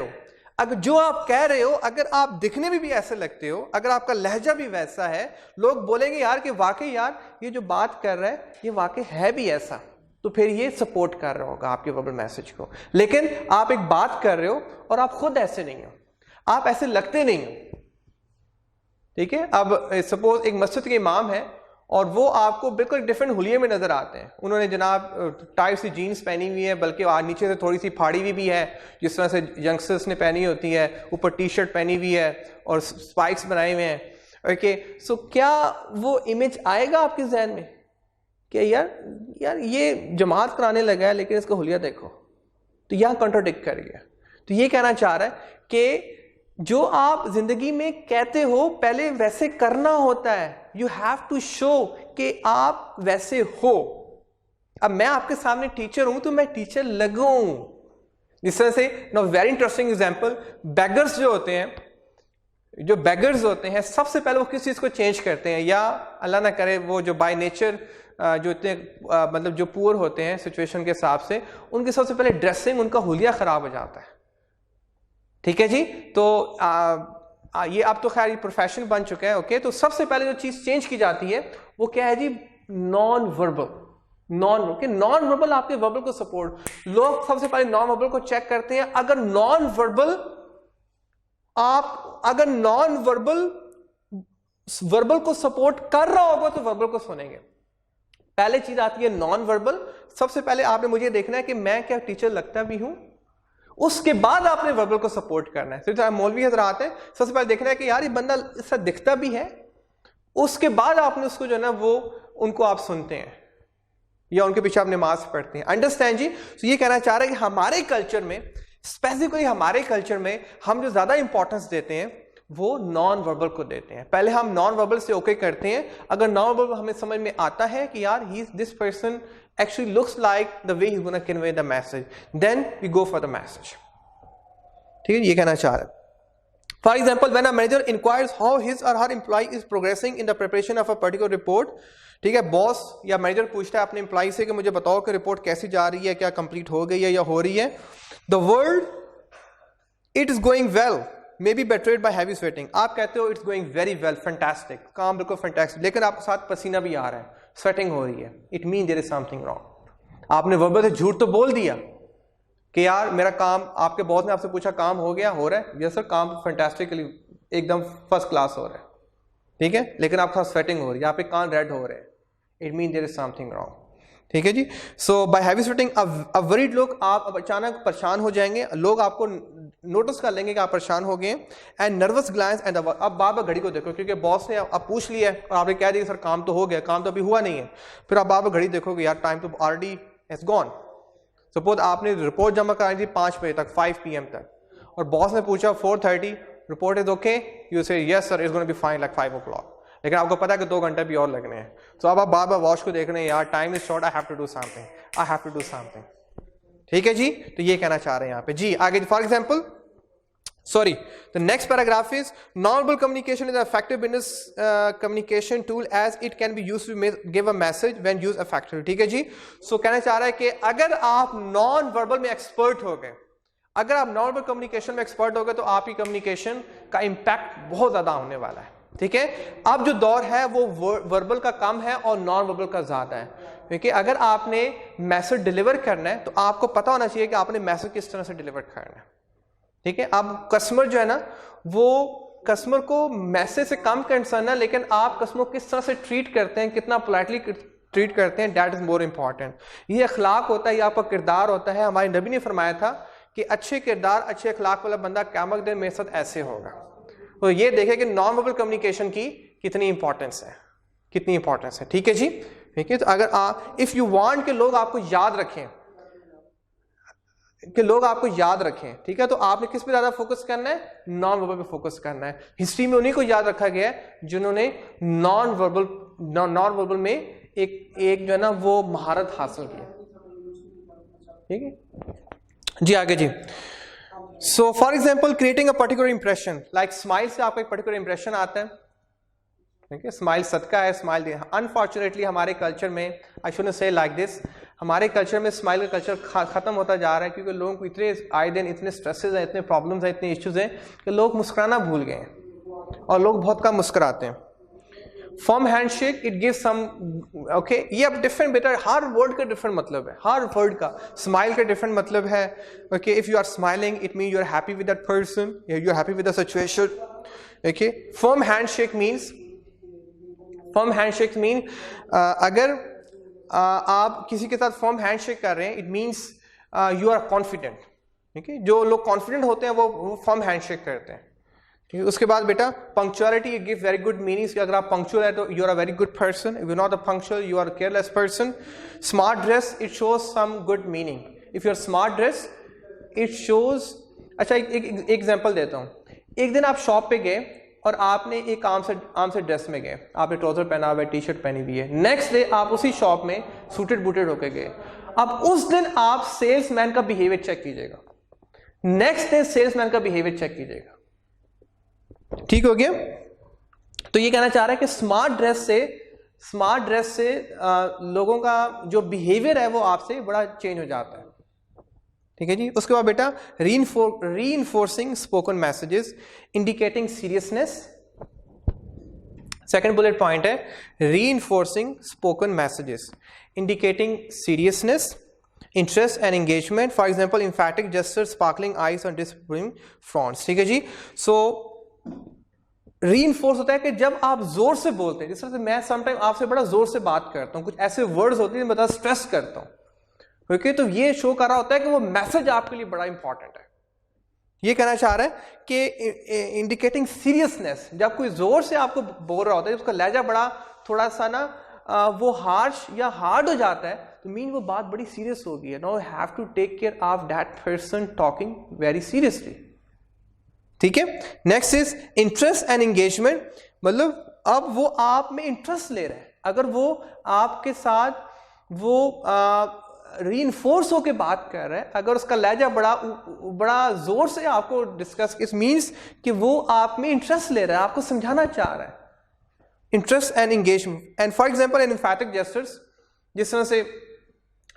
हो। अगर आप दिखने में भी ऐसे लगते हो, अगर आपका लहजा भी वैसा है, लोग बोलेंगे यार कि वाकई यार ये जो बात कर रहा है ये वाकई है भी ऐसा, तो फिर ये सपोर्ट कर रहा होगा आपके वर्बल मैसेज को। लेकिन आप एक बात कर रहे हो और आप खुद ऐसे नहीं हो, आप ऐसे लगते नहीं हो। ठीक है। अब सपोज एक मस्जिद के इमाम है और वो आपको बिल्कुल डिफरेंट हुलिये में नजर आते हैं। उन्होंने जनाब टाइट सी जीन्स पहनी हुई है, बल्कि नीचे से थोड़ी सी फाड़ी हुई भी है जिस तरह से यंगस्टर्स ने पहनी होती है, ऊपर टी शर्ट पहनी हुई है और स्पाइक्स बनाए हुए हैं। ओके, सो क्या वो इमेज आएगा आपके जहन में कि यार ये जमात कराने लगा है लेकिन इसका हुलिया देखो? तो यह कॉन्ट्राडिक्ट कर गया। तो ये कहना चाह रहा है कि जो आप जिंदगी में कहते हो पहले वैसे करना होता है। यू हैव टू शो कि आप वैसे हो। अब मैं आपके सामने टीचर हूं तो मैं टीचर लगूं। जिस तरह से know very interesting example, beggars जो होते हैं सबसे पहले वो किस चीज को चेंज करते हैं, या अल्लाह ना करे वो जो बाय नेचर जो इतने मतलब जो पुअर होते हैं सिचुएशन के हिसाब से, उनकी सबसे पहले ड्रेसिंग, उनका हुलिया खराब हो जाता है। ठीक है जी। तो ये अब तो खैर प्रोफेशन बन चुका है। ओके, तो सबसे पहले जो चीज चेंज की जाती है वो क्या है जी? नॉन वर्बल आपके वर्बल को सपोर्ट। लोग सबसे पहले नॉन वर्बल को चेक करते हैं। अगर नॉन वर्बल को सपोर्ट कर रहा होगा तो वर्बल को सुनेंगे। पहले चीज आती है नॉन वर्बल। सबसे पहले आपने मुझे देखना है कि मैं क्या टीचर लगता भी हूं, उसके बाद आपने वर्बल को सपोर्ट करना है। सिर्फ मौलवी हजरात हैं, सबसे पहले देखना है कि यार ये बंदा इससे दिखता भी है, उसके बाद आपने उसको जो है ना वो उनको आप सुनते हैं या उनके पीछे आप नमाज पढ़ते हैं। अंडरस्टैंड जी। तो ये कहना चाह रहा है कि हमारे कल्चर में, स्पेसिफिकली हमारे कल्चर में, हम जो ज्यादा इंपॉर्टेंस देते हैं वो नॉन वर्बल को देते हैं। पहले हम नॉन वर्बल से ओके करते हैं। अगर नॉन वर्बल हमें समझ में आता है कि यार this person actually looks like the way he's going to convey the message, then we go for the message. ठीक है, ये कहना चाह रहा है। For example, when a manager inquires how his or her employee is progressing in the preparation of a particular report, ठीक है, boss या मैनेजर पूछता है अपने एम्प्लॉय से कि मुझे बताओ कि रिपोर्ट कैसी जा रही है, क्या कंप्लीट हो गई है या हो रही है। The word it is going well may be betrayed by heavy sweating. आप कहते हो it's going very well, fantastic, काम बिल्कुल fantastic, लेकिन आपके साथ पसीना भी आ रहा है, स्वेटिंग हो रही है। It mean there is something wrong. आपने वर्बल से झूठ तो बोल दिया कि यार मेरा काम, आपके बॉस ने आपसे पूछा काम हो गया, हो रहा है? यस सर, काम फैंटास्टिकली एकदम फर्स्ट क्लास हो रहा है। ठीक है, लेकिन आपके साथ स्वेटिंग हो रही है, आप एक कान रेड हो रहे हैं। It mean there is something wrong. ठीक है जी। So by heavy sweating a worried लोग, आप अब अचानक परेशान हो जाएंगे, लोग आपको नोटिस कर लेंगे कि आप परेशान हो गए। एंड नर्वस ग्लैंस एंड अब बार घड़ी को देखो, क्योंकि बॉस ने अब पूछ लिया और आपने कह दिया सर काम तो हो गया, काम तो अभी हुआ नहीं है। फिर आप बार घड़ी देखोगे, यार टाइम तो ऑलरेडी हैज गॉन। सपोज आपने रिपोर्ट जमा करानी थी 5 बजे तक, 5 PM तक, और बॉस ने पूछा 4:30 रिपोर्ट इज ओके, यू से yes sir, it's gonna be fine like 5 o'clock, लेकिन आपको पता है कि 2 घंटे भी और लगने हैं। तो अब आप बार बार वॉच को देख रहे हैं, यार time is short, I have to do something. ठीक है जी। तो ये कहना चाह रहे हैं यहाँ पे जी। आगे for example, sorry, the next paragraph is non-verbal communication is an effective business communication tool as it can be used to give a message when used effectively. ठीक है जी। So कहना चाह रहा है कि अगर आप नॉन वर्बल में एक्सपर्ट हो गए, अगर आप नॉन वर्बल कम्युनिकेशन में एक्सपर्ट हो गए, तो आपकी कम्युनिकेशन का इंपैक्ट बहुत ज्यादा होने वाला है। ठीक है, अब जो दौर है वो वर्बल का कम है और नॉन वर्बल का ज्यादा है, क्योंकि अगर आपने मैसेज डिलीवर करना है तो आपको पता होना चाहिए कि आपने मैसेज किस तरह से डिलीवर करना है। ठीक है, अब कस्टमर जो है ना, वो कस्टमर को मैसेज से कम कंसर्न है, लेकिन आप कस्टमर को किस तरह से ट्रीट करते हैं, कितना पोलाइटली ट्रीट करते हैं, दैट इज मोर इंपॉर्टेंट। ये अखलाक होता है, ये आपका किरदार होता है। हमारे नबी ने फरमाया था कि अच्छे किरदार, अच्छे अखलाक वाला बंदा क़यामत दिन मेरे साथ ऐसे होगा। तो ये देखें कि नॉन वर्बल कम्युनिकेशन की कितनी इंपॉर्टेंस है, कितनी इंपॉर्टेंस है। ठीक है जी, ठीक है। तो अगर आप इफ यू वांट कि लोग आपको याद रखें, कि लोग आपको याद रखें, ठीक है, तो आपने किस पे ज्यादा फोकस करना है? नॉन वर्बल पे फोकस करना है। हिस्ट्री में उन्हीं को याद रखा गया है जिन्होंने नॉन वर्बल में एक जो है ना वो महारत हासिल की। ठीक है जी, आगे जी। So for example creating a particular impression, like smile से आपका एक पर्टिकुलर इंप्रेशन आता है। ठीक है, स्माइल सदका है, स्माइल दे। अनफॉर्चुनेटली हमारे कल्चर में, आई शुडंट से लाइक दिस, हमारे कल्चर में स्माइल का कल्चर खत्म होता जा रहा है, क्योंकि लोगों को इतने आए दिन इतने स्ट्रेसेस हैं, इतने प्रॉब्लम्स हैं, इतने इश्यूज हैं कि लोग मुस्कुराना भूल गए हैं और लोग बहुत कम मुस्कुराते हैं। Firm handshake, it gives some, okay, ये अब डिफरेंट बेटा, हर वर्ड का डिफरेंट मतलब है, हर वर्ड का। स्माइल का डिफरेंट मतलब है। Okay, if you are smiling it mean you are happy with that person, you are happy with the situation. Okay, firm handshake means, firm handshake mean अगर आप किसी के साथ फर्म हैंडशेक कर रहे हैं, it means you are confident. ठीक है, जो लोग कॉन्फिडेंट होते हैं वो फर्म हैंडशेक करते हैं। ठीक है, उसके बाद बेटा punctuality, it give very good meanings. अगर आप पंक्चुअल है तो you are a very good person, if you not a punctual you are a careless person. Smart dress, it shows some good meaning. If you are smart dress it shows, अच्छा एक example देता हूँ। एक दिन आप shop पे गए और आपने एक आम से ड्रेस में गए, आपने ट्राउजर पहना हुआ है, टी शर्ट पहनी हुई है। नेक्स्ट डे आप उसी शॉप में सूटेड बूटेड होके गए। अब उस दिन आप सेल्समैन का बिहेवियर चेक कीजिएगा, नेक्स्ट डे सेल्समैन का बिहेवियर चेक कीजिएगा। ठीक हो गया? तो ये कहना चाह रहा है कि स्मार्ट ड्रेस से लोगों का जो बिहेवियर है वो आपसे बड़ा चेंज हो जाता है। ठीक है जी। उसके बाद बेटा reinforcing spoken messages indicating seriousness. Second bullet point है reinforcing spoken messages indicating seriousness, interest and engagement. For example emphatic gestures, sparkling eyes और डिसअपीयरिंग फ्रॉन्ट्स। ठीक है जी। सो रीइंफोर्स होता है कि जब आप जोर से बोलते हैं, जिस तरह से मैं समटाइम आपसे बड़ा जोर से बात करता हूं, कुछ ऐसे वर्ड्स होते हैं मैं बड़ा स्ट्रेस करता हूं, ओके, तो ये शो कर रहा होता है कि वो मैसेज आपके लिए बड़ा इंपॉर्टेंट है। ये कहना चाह रहा है कि इंडिकेटिंग सीरियसनेस, जब कोई जोर से आपको बोल रहा होता है, उसका लहजा बड़ा थोड़ा सा ना वो हार्श या हार्ड हो जाता है, तो मीन वो बात बड़ी सीरियस हो गई है। Now have to take care of that person talking very seriously. ठीक है। Next is interest and engagement, मतलब अब वो आप में इंटरेस्ट ले रहा है। अगर वो आपके साथ वो रीइंफोर्स होके बात कर रहा है, अगर उसका लहजा बड़ा जोर से आपको डिस्कस, इट मीन्स कि वो आप में इंटरेस्ट ले रहा है, आपको समझाना चाह रहा है। Interest and engagement. And for example in एम्फैटिक gestures, जिस तरह से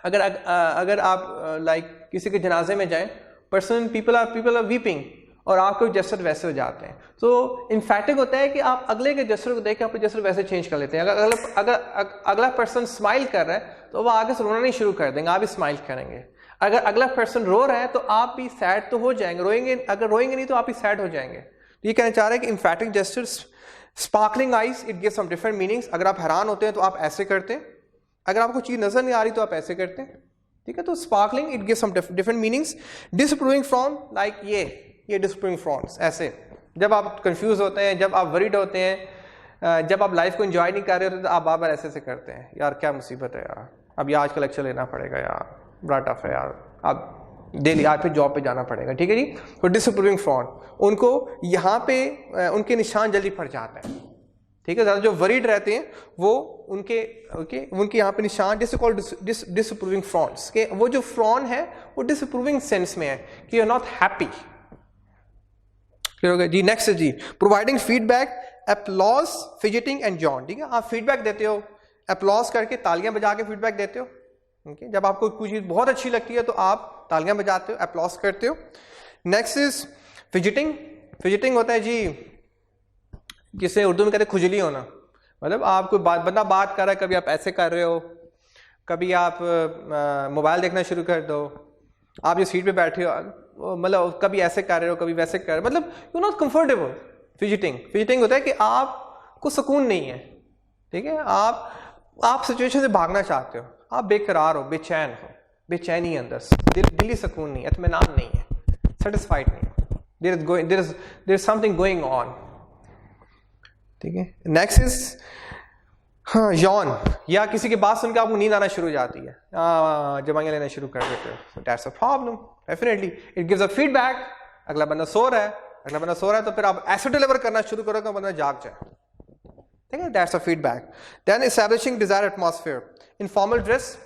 अगर आप लाइक किसी के जनाजे में जाएं, पीपल आर वीपिंग और आपके जेस्चर वैसे हो जाते हैं, तो इम्फैटिक होता है कि आप अगले के जेस्चर को देख के अपने जेस्चर वैसे चेंज कर लेते हैं। अगर अगला पर्सन स्माइल कर रहा है तो वो आगे से रोना नहीं शुरू कर देंगे, आप भी स्माइल करेंगे। अगर अगला पर्सन रो रहा है तो आप भी सैड तो हो जाएंगे, रोएंगे, अगर रोएंगे नहीं तो आप भी सैड हो जाएंगे। तो ये कहना चाह रहा है कि emphatic gestures, sparkling eyes, it gives some different meanings. अगर आप हैरान होते हैं तो आप ऐसे करते हैं, अगर आपको चीज नजर नहीं आ रही तो आप ऐसे करते हैं। ठीक है, तो sparkling it gives some different meanings. Disapproving frown, like ये डिसअप्रूविंग फ्रॉन्ट्स, ऐसे जब आप कंफ्यूज होते हैं, जब आप वरीड होते हैं, जब आप लाइफ को एंजॉय नहीं कर रहे होते तो आप बार ऐसे करते हैं, यार क्या मुसीबत है यार, अब ये आज का लेक्चर लेना पड़ेगा यार, बड़ा टफ है यार, अब डेली आज फिर जॉब पे जाना पड़ेगा। ठीक है जी। तो डिसअप्रूविंग फ्रॉन्ट, उनको यहाँ पे उनके निशान जल्दी पड़ जाते हैं। ठीक है, ज़्यादा जो वरीड रहते हैं वो उनके यहाँ पे निशान, जिससे कॉल्ड डिसअप्रूविंग फ्रॉन्ट्स, के वो जो फ्रॉन है वो डिसअप्रूविंग सेंस में है कि you are not happy. Clear हो गया जी। नेक्स्ट है जी providing feedback, applause, fidgeting and yawn. ठीक है, आप फीडबैक देते हो, एप्लॉज करके तालियां बजा के फीडबैक देते हो। ओके, जब आपको कोई चीज बहुत अच्छी लगती है तो आप तालियां बजाते हो, एप्लॉज करते हो। Next is fidgeting. फिजिटिंग होता है जी, जिसे उर्दू में कहते हैं खुजली होना, मतलब आप कोई बंदा बात कर रहा है, कभी आप ऐसे कर रहे हो, कभी आप मोबाइल देखना शुरू कर दो, आप जो सीट पे बैठे हो मतलब कभी ऐसे कर रहे हो, कभी वैसे कर रहे हो, मतलब यू नॉट कंफर्टेबल। फिजिटिंग होता है कि आपको सुकून नहीं है। ठीक है, आप सिचुएशन से भागना चाहते हो, आप बेकरार हो, बेचैन हो, बेचैनी अंदर, दिली सुकून नहीं है, इत्मीनान नहीं है, सेटिस्फाइड नहीं है, there is something going on. ठीक है। नेक्स्ट इज हाँ यौन, या किसी की बात सुनकर आपको नींद आना शुरू हो जाती है, जमाइयाँ लेना शुरू कर देते हो, that's a problem definitely. It gives a feedback, अगला बंदा सो रहा है, तो फिर आप ऐसे डिलीवर करना शुरू करोगे कि बंदा जाग जाए, ठीक है, that's a feedback. Then establishing desire atmosphere, informal dress,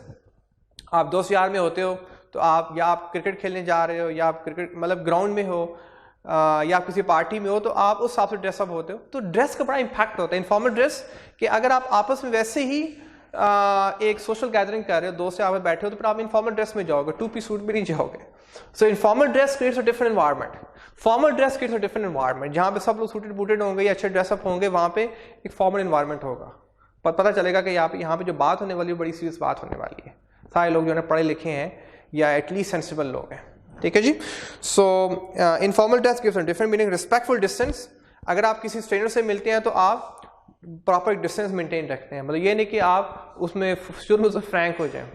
आप दोस्त यार में होते हो तो आप क्रिकेट खेलने जा रहे हो, या आप क्रिकेट मतलब ग्राउंड में हो, या आप किसी पार्टी में हो, तो आप उस हिसाब से ड्रेसअप होते हो, तो ड्रेस का बड़ा इंपैक्ट होता है। इनफॉर्मल ड्रेस कि अगर आप आपस में वैसे ही एक सोशल गैदरिंग कर रहे हो, दोस्त से आप बैठे हो, तो फिर आप इनफॉर्मल ड्रेस में जाओगे, 2 पीस सूट में नहीं जाओगे। So informal dress creates a different environment, formal dress creates a different environment. जहाँ पे सब लोग सूटेड बूटेड होंगे या अच्छे ड्रेसअप होंगे, वहाँ पे एक फॉर्मल एनवायरनमेंट होगा, पता चलेगा कि यहाँ पे जो बात होने वाली है बड़ी सीरियस बात होने वाली है। सारे लोग जो है पढ़े लिखे हैं या एटलीस्ट सेंसिबल लोग हैं, ठीक है जी। So informal dress gives different meaning. Respectful distance, अगर आप किसी स्ट्रेंजर से मिलते हैं तो आप प्रॉपर डिस्टेंस मेंटेन रखते हैं, मतलब ये नहीं कि आप उसमें शुरू से फ्रैंक हो जाएं।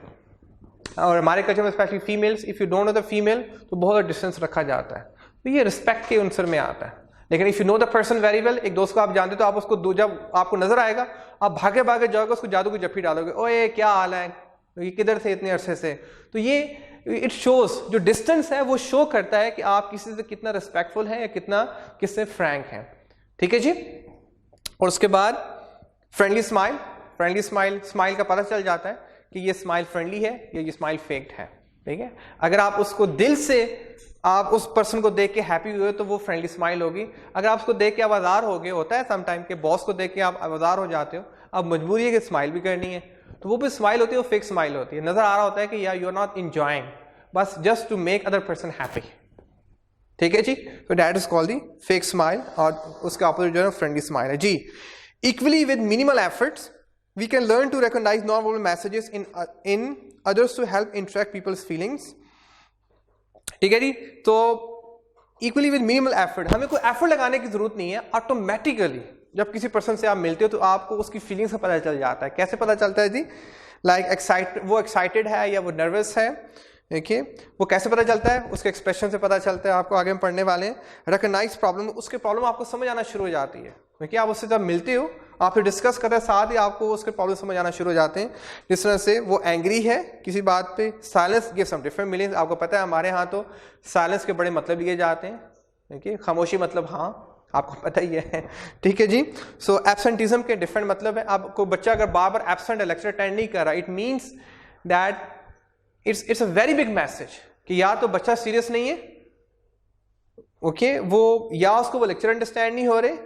और हमारे कल्चर में specially females, if you don't know the female, तो बहुत डिस्टेंस रखा जाता है, तो ये रिस्पेक्ट के अनुसार में आता है। लेकिन if you know the person very well, एक दोस्त को आप जानते हो, तो आप उसको जब आपको नजर आएगा, आप भागे भागे जाओगे, उसको जादू की जफ्फी डालोगे, ओए क्या हाल है, ये किधर थे इतने अरसे से। तो ये इट शोज, जो डिस्टेंस है वो शो करता है कि आप किसी से कितना रिस्पेक्टफुल हैं या कितना किससे फ्रैंक हैं, ठीक है जी। और उसके बाद फ्रेंडली स्माइल, स्माइल का पता चल जाता है कि ये स्माइल फ्रेंडली है या ये स्माइल फेक्ड है, ठीक है। अगर आप उसको दिल से आप उस पर्सन को देख के हैप्पी हुए तो वो फ्रेंडली स्माइल होगी। अगर आप उसको देख के आप आज़ार हो गए, होता है समटाइम के बॉस को देख के आप आज़ार हो जाते हो, अब मजबूरी है कि स्माइल भी करनी है, तो वो भी स्माइल होती है, वो फेक स्माइल होती है। नजर आ रहा होता है कि यार यू आर नॉट एंजॉयिंग, बस just to make other person happy, ठीक है जी। तो that is called the fake smile, और उसके ऑपोजिट जो है फ्रेंडली स्माइल है जी। Equally with minimal efforts we can learn to recognize non verbal messages in others to help interact peoples feelings, ठीक है जी। तो इक्वली विद मिनिमल एफर्ट, हमें कोई एफर्ट लगाने की जरूरत नहीं है, ऑटोमेटिकली जब किसी पर्सन से आप मिलते हो तो आपको उसकी फीलिंग्स का पता चल जाता है। कैसे पता चलता है जी? लाइक वो एक्साइटेड है या वो नर्वस है, देखिए वो कैसे पता चलता है, उसके एक्सप्रेशन से पता चलता है, आपको आगे हम पढ़ने वाले हैं। रिकॉग्नाइज प्रॉब्लम, उसके प्रॉब्लम आपको समझ आना शुरू हो जाती है, देखिए आप उससे जब मिलते हो, आपसे डिस्कस करते हैं, साथ ही आपको उसके प्रॉब्लम समझ आना शुरू हो जाते हैं। जिस तरह से वो एंग्री है किसी बात पे, silence give some different meanings. आपको पता है हमारे यहाँ तो साइलेंस के बड़े मतलब लिए जाते हैं, देखिए खामोशी मतलब हाँ, आपको पता ही है, ठीक है जी। सो एब्सेंटिज्म के डिफरेंट मतलब है। आपको बच्चा अगर बार बार एब्सेंट है, लेक्चर अटेंड नहीं कर रहा, it means that it's a very big message कि या तो बच्चा सीरियस नहीं है, ओके, वो या उसको वो लेक्चर अंडरस्टैंड नहीं हो रहे,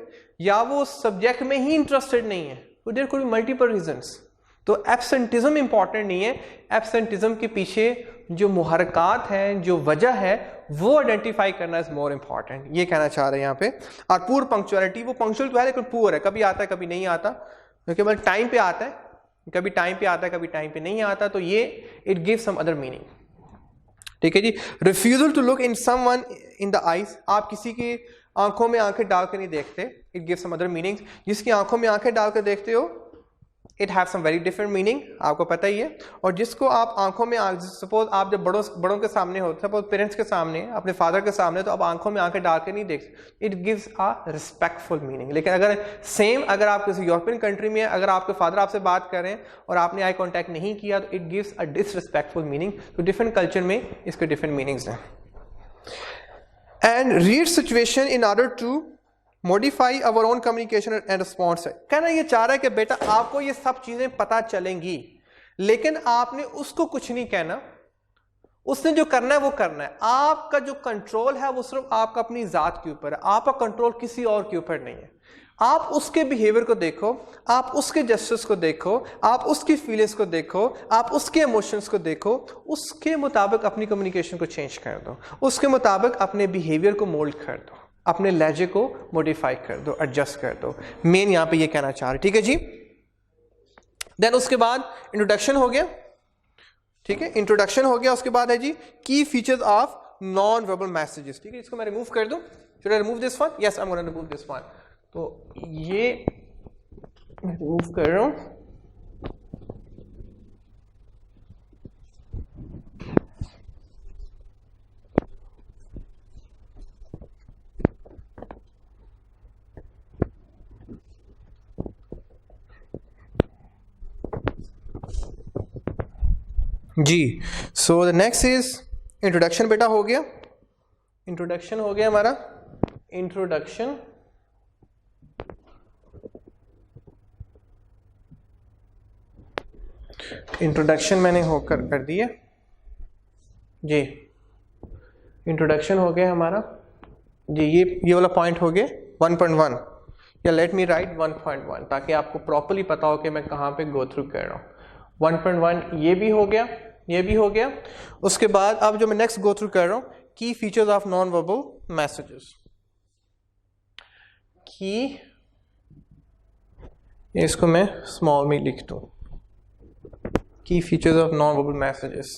या वो सब्जेक्ट में ही इंटरेस्टेड नहीं है, तो there could be multiple reasons. तो एब्सेंटिज्म इंपॉर्टेंट नहीं है, एब्सेंटिज्म के पीछे जो मुहरकात हैं, जो वजह है, वो आइडेंटिफाई करना इज मोर इंपॉर्टेंट, ये कहना चाह रहे हैं यहाँ पे। और पूर पंक्चुअलिटी, वो पंक्चुअल तो है लेकिन पुअर है, कभी आता है कभी नहीं आता, क्योंकि मतलब टाइम पे आता है, कभी टाइम पे आता है कभी टाइम पे नहीं आता, तो ये it give some other meaning, ठीक है जी। Refusal to look in someone in the eyes, आप किसी की आंखों में आंखें डालकर नहीं देखते, it give some other meanings. जिसकी आंखों में आंखें डालकर देखते हो, it have some very different meaning, आपको पता ही है। और जिसको आप आंखों में, सपोज आप जब बड़ों के सामने हो, सपोज पेरेंट्स के सामने, अपने फादर के सामने, तो आप आंखों में आंखें डाल के नहीं देखते, it gives a respectful meaning. लेकिन अगर आप किसी यूरोपियन कंट्री में, अगर आपके फादर आपसे बात कर रहे हैं और आपने आई कॉन्टैक्ट नहीं किया, तो it gives a disrespectful meaning. तो डिफरेंट कल्चर में इसके डिफरेंट मीनिंग्स हैं। And read situation in order to modify our own communication and response है। कहना ये चाह रहा है कि बेटा आपको ये सब चीजें पता चलेंगी, लेकिन आपने उसको कुछ नहीं कहना, उसने जो करना है वो करना है। आपका जो कंट्रोल है वो सिर्फ आपका अपनी जात के ऊपर है, आपका कंट्रोल किसी और के ऊपर नहीं है। आप उसके बिहेवियर को देखो, आप उसके जस्टिस को देखो, आप उसकी फीलिंग्स को देखो, आप उसके इमोशंस को देखो, उसके मुताबिक अपनी कम्युनिकेशन को चेंज कर दो, उसके मुताबिक अपने बिहेवियर को मोल्ड कर दो, अपने लहजे को मॉडिफाई कर दो, एडजस्ट कर दो। मेन यहां पे ये कहना चाह रहे, ठीक है जी। देन उसके बाद इंट्रोडक्शन हो गया, ठीक है, इंट्रोडक्शन हो गया। उसके बाद है जी key features of non verbal messages, ठीक है। इसको मैं रिमूव कर दूं, should I remove this one? Yes, I am gonna remove this one. तो ये मैं रिमूव कर रहा हूं। जी। So the next is introduction. बेटा हो गया, इंट्रोडक्शन हो गया हमारा। इंट्रोडक्शन, इंट्रोडक्शन मैंने होकर कर दिया जी। इंट्रोडक्शन हो गया हमारा जी। ये वाला पॉइंट हो गया 1.1, या लेट मी राइट 1.1, ताकि आपको प्रॉपरली पता हो कि मैं कहाँ पे गो थ्रू कर रहा हूँ। 1.1 ये भी हो गया, ये भी हो गया। उसके बाद अब जो मैं नेक्स्ट गो थ्रू कर रहा हूँ, की features of non verbal messages. की, इसको मैं स्मॉल में लिख दूँ, की features of non verbal messages.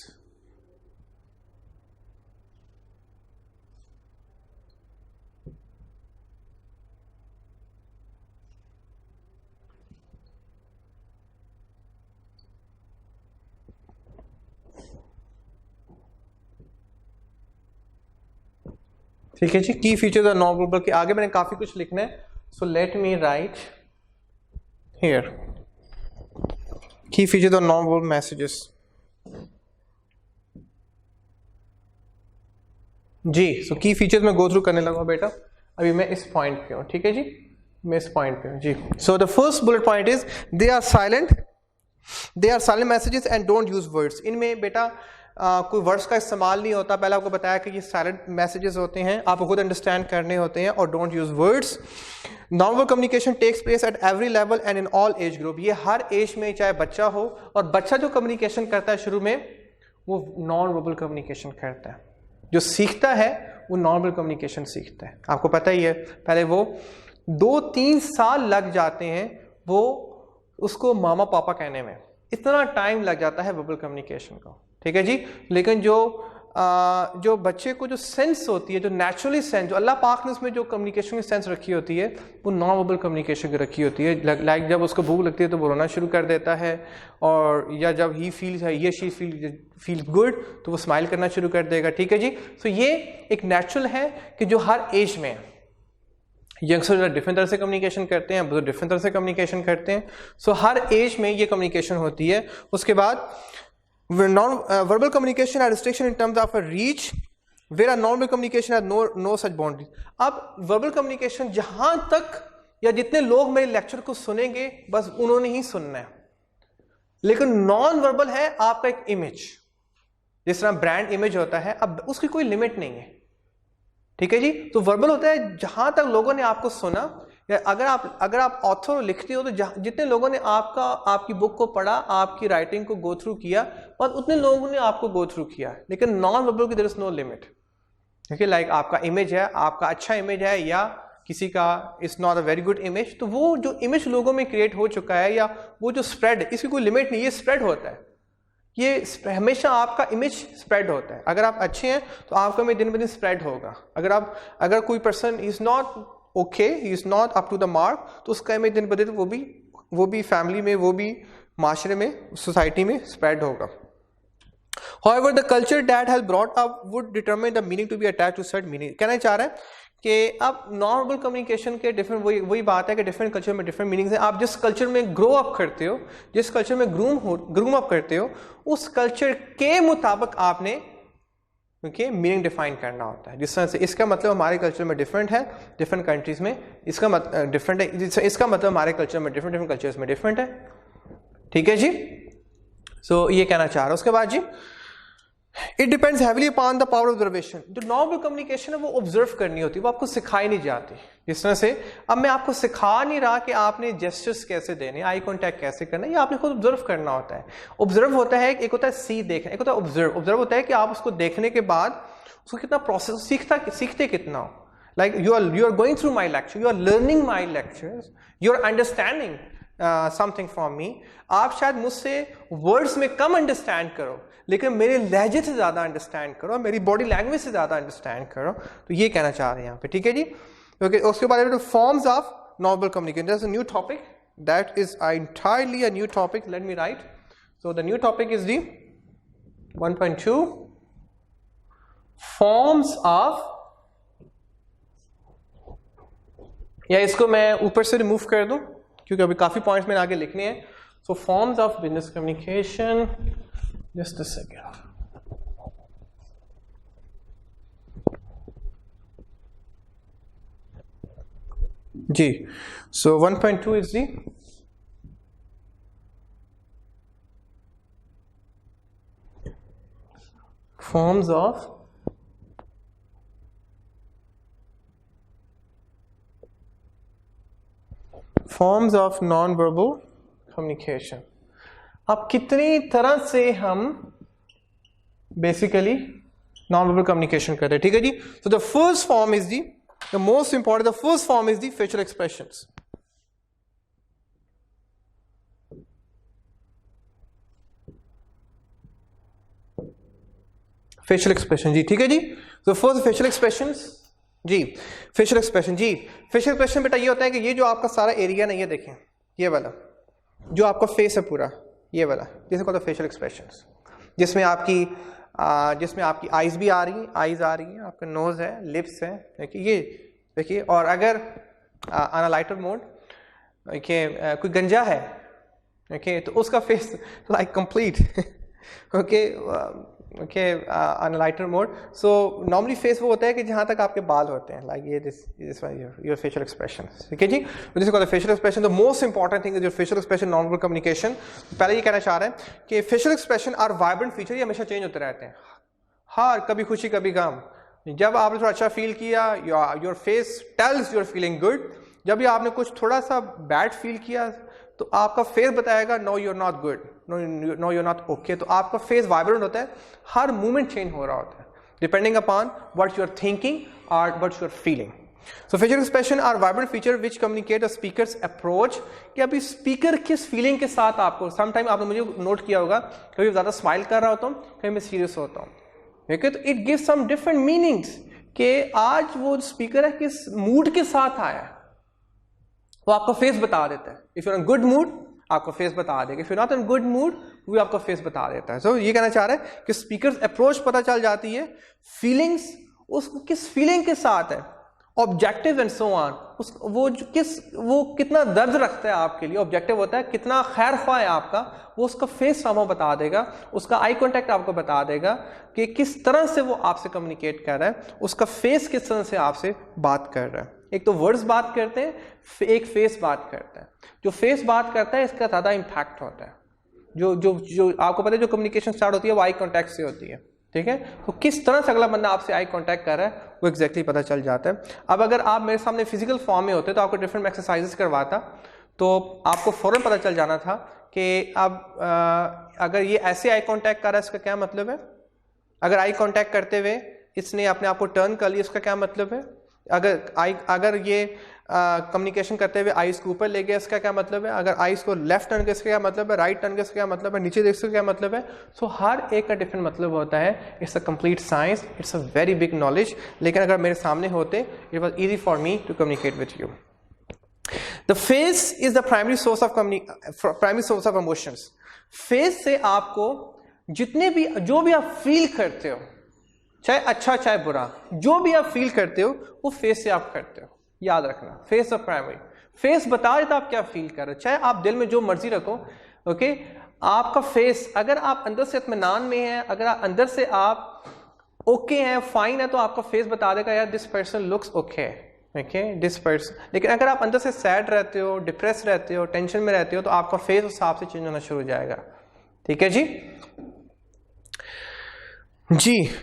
ठीक है जी। Key features of non verbal के आगे मैंने काफी कुछ लिखना है, so let me write here key features of non verbal messages जी। सो की फीचर्स में गो थ्रू करने लगा बेटा, अभी मैं इस पॉइंट पे हूँ। ठीक है जी, मैं इस पॉइंट पे हूँ जी। So the first bullet point is they are silent messages and don't use words. इनमें बेटा कोई वर्ड्स का इस्तेमाल नहीं होता। पहले आपको बताया कि ये साइलेंट मैसेजेस होते हैं, आपको खुद अंडरस्टैंड करने होते हैं, और don't use words. Non verbal communication takes place at every level and in all age group. ये हर एज में, चाहे बच्चा हो, और बच्चा जो कम्युनिकेशन करता है शुरू में वो नॉन वर्बल कम्युनिकेशन करता है। जो सीखता है वो नॉन वर्बल कम्युनिकेशन सीखता है। आपको पता ही है, पहले वो 2-3 साल लग जाते हैं वो उसको मामा पापा कहने में, इतना टाइम लग जाता है वर्बल कम्युनिकेशन को। ठीक है जी। लेकिन जो बच्चे को जो सेंस होती है, जो नेचुरली सेंस, जो अल्लाह पाक ने उसमें जो कम्युनिकेशन की सेंस रखी होती है, वो नॉन वर्बल कम्युनिकेशन की रखी होती है। लाइक जब उसको भूख लगती है तो वो रोना शुरू कर देता है, और या जब ही फील्स है, ये शी फील गुड, तो वो स्माइल करना शुरू कर देगा। ठीक है जी। सो ये एक नेचुरल है कि जो हर एज में, यंगस्टर डिफरेंट तरह से कम्युनिकेशन करते हैं, बुजुर्ग डिफरेंट तरह से कम्युनिकेशन करते हैं। सो हर एज में ये कम्युनिकेशन होती है। उसके बाद non-verbal communication are restriction in terms of a reach, whereas non-verbal communication has no such boundaries. अब verbal communication जहां तक, या जितने लोग मेरे लेक्चर को सुनेंगे बस उन्होंने ही सुनना है। लेकिन नॉन वर्बल है आपका एक इमेज, जिस तरह ब्रांड इमेज होता है, अब उसकी कोई लिमिट नहीं है। ठीक है जी। तो वर्बल होता है जहां तक लोगों ने आपको सुना, या अगर आप ऑथर लिखते हो तो जितने लोगों ने आपकी बुक को पढ़ा, आपकी राइटिंग को गो थ्रू किया, और उतने लोगों ने आपको गो थ्रू किया। लेकिन नॉन वर्बल की देयर इज नो लिमिट। ठीक है, लाइक आपका इमेज है, आपका अच्छा इमेज है, या किसी का is not a very good image, तो वो जो इमेज लोगों में क्रिएट हो चुका है, या वो जो स्प्रेड, इसकी कोई लिमिट नहीं, ये स्प्रेड होता है। ये हमेशा आपका इमेज स्प्रेड होता है। अगर आप अच्छे हैं तो आपका इमेज दिन ब दिन स्प्रेड होगा। अगर कोई person is not okay, he is not up to the mark, तो उसका इमेज दिन ब दिन वो भी फैमिली में, वो भी माशरे में, सोसाइटी में स्प्रेड होगा। However, the culture that has brought up would determine the meaning to be attached to certain meaning. कहना चाह रहा है कि अब नॉन वर्बल कम्युनिकेशन के डिफरेंट, वही बात है कि डिफरेंट कल्चर में डिफरेंट मीनिंग्स हैं। आप जिस कल्चर में ग्रो अप करते हो, जिस कल्चर में ग्रूम अप करते हो, उस कल्चर के मुताबिक आपने मीनिंग डिफाइन करना होता है। जिस तरह से इसका मतलब हमारे कल्चर में डिफरेंट है, डिफरेंट कंट्रीज में इसका मतलब डिफरेंट है, इसका मतलब हमारे कल्चर में डिफरेंट कल्चर्स में डिफरेंट है। ठीक है जी। सो ये कहना चाह रहा हूं। उसके बाद जी, it depends heavily upon the power observation. जो नॉन कम्युनिकेशन है वो ऑब्जर्व करनी होती है, वो आपको सिखाई नहीं जाती। जिस तरह से अब मैं आपको सिखा नहीं रहा कि आपने जेस्चर्स कैसे देने, आई कॉन्टैक्ट कैसे करना, ये आपने खुद ऑब्जर्व करना होता है। ऑब्जर्व होता है, एक होता है सी देखना, एक होता है ऑब्जर्व। ऑब्जर्व होता है कि आप उसको देखने के बाद उसको कितना प्रोसेस, सीखते कितना हो। Like you are going through my lecture, you are learning my lectures, you are understanding something from me. आप शायद मुझसे वर्ड्स में कम अंडरस्टैंड करो, लेकिन मेरे लहजे से ज्यादा अंडरस्टैंड करो, मेरी बॉडी लैंग्वेज से ज्यादा अंडरस्टैंड करो। तो ये कहना चाह रहे हैं यहाँ पे। ठीक है जी। ओके, उसके बाद forms of non-verbal communication, that's a new topic, that is entirely a new topic. Let me write. So the new topic is the 1.2 forms of, या इसको मैं ऊपर से रिमूव कर दूं क्योंकि अभी काफी पॉइंट्स मैंने आगे लिखने हैं। सो forms of business communication, Just a second. जी, so 1.2 is the forms of non-verbal communication. अब कितनी तरह से हम बेसिकली non-verbal communication कर रहे हैं, ठीक है जी. So the first form is the most important, the first form is the facial expressions. Facial expression जी, ठीक है जी. So first facial expressions जी, facial expression जी. facial expression बेटा ये होता है कि ये जो आपका सारा एरिया ना, ये देखें, ये वाला जो आपका फेस है पूरा, ये वाला जिसे कहते हैं फेशियल एक्सप्रेशंस, जिसमें आपकी आईज भी आ रही हैं, आईज आ रही हैं, आपका नोज है, लिप्स है, देखिए ये देखिए. और अगर ऑन अ लाइटर मोड देखिए कोई गंजा है, देखिए तो उसका face like complete okay on a lighter mode. So normally face वो होता है कि जहाँ तक आपके बाल होते हैं, लाइक ये दिस योर फेशियल एक्सप्रेशन, ठीक है जी. जिसे कहते हैं facial expression. The most important thing is your facial expression, non verbal communication. पहले ये कहना चाह रहे हैं कि facial expression are vibrant feature, ये हमेशा चेंज होते रहते हैं. हाँ, कभी खुशी कभी गम. जब आपने थोड़ा अच्छा फील किया, your face tells your feeling good. जब भी आपने कुछ थोड़ा सा बैड फील किया तो आपका फेस बताएगा no you are not good, no you are not okay. तो आपका फेस वाइब्रेंट होता है, हर मूवमेंट चेंज हो रहा होता है depending upon what you are thinking और what you are feeling. So facial expression are vibrant feature which communicate the speakers approach, कि अभी स्पीकर किस फीलिंग के साथ आपको, समटाइम आपने मुझे नोट किया होगा, कभी ज़्यादा स्माइल कर रहा होता हूँ, कभी मैं सीरियस होता हूँ, ठीक है. तो it gives some different meanings कि आज वो स्पीकर है किस मूड के साथ आया है, वो आपका फेस बता देता है. If you are in good mood आपका फेस बता देगा, if you not in good mood वो आपका फेस बता देता है. सो ये कहना चाह रहा है कि स्पीकर अप्रोच पता चल जाती है, फीलिंग्स उसको किस फीलिंग के साथ है, ऑब्जेक्टिव एंड सो ऑन, वो कितना दर्द रखता है आपके लिए. ऑब्जेक्टिव होता है कितना खैर ख्वाह है आपका, वो उसका फेस सामो बता देगा, उसका आई कांटेक्ट आपको बता देगा कि किस तरह से वो आपसे कम्युनिकेट कर रहा है, उसका फेस किस तरह से आपसे बात कर रहा है. एक तो वर्ड्स बात करते हैं, एक फेस बात करता है. जो फेस बात करता है इसका ज़्यादा इम्पैक्ट होता है. जो आपको पता है जो कम्युनिकेशन स्टार्ट होती है वो आई कांटेक्ट से होती है, ठीक है. तो किस तरह से अगला बंदा आपसे आई कांटेक्ट कर रहा है वो एग्जैक्टली पता चल जाता है. अब अगर आप मेरे सामने फिजिकल फॉर्म में होते तो आपको डिफरेंट एक्सरसाइजेस करवाता तो आपको फौरन पता चल जाना था कि अब अगर ये ऐसे आई कांटेक्ट कर रहा है इसका क्या मतलब है, अगर आई कांटेक्ट करते हुए इसने अपने आप को टर्न कर लिया इसका क्या मतलब है, अगर ये कम्युनिकेशन करते हुए आइस को ऊपर ले गया इसका क्या मतलब है, अगर आइस को लेफ्ट टर्न के इसका क्या मतलब है, राइट टर्न के इसका क्या मतलब है, नीचे देख इसका क्या मतलब है. सो हर एक का डिफरेंट मतलब होता है. It's a complete science, it's a very big knowledge. लेकिन अगर मेरे सामने होते it was easy for me to communicate with you. The face is the primary source of emotions. Face से आपको जो भी आप फील करते हो, चाहे अच्छा चाहे बुरा, जो भी आप फील करते हो वो फेस से आप करते हो. याद रखना, फेस ऑफ प्राइमरी. फेस बता देता आप क्या फील कर रहे हो, चाहे आप दिल में जो मर्जी रखो, ओके. आपका फेस, अगर आप अंदर से इत्मीनान में हैं, अगर आप अंदर से आप ओके हैं, फाइन है, तो आपका फेस बता देगा यार this person looks okay, okay, this person. लेकिन अगर आप अंदर से सैड रहते हो, डिप्रेस रहते हो, टेंशन में रहते हो, तो आपका फेस उस हिसाब से चेंज होना शुरू हो जाएगा. ठीक है जी.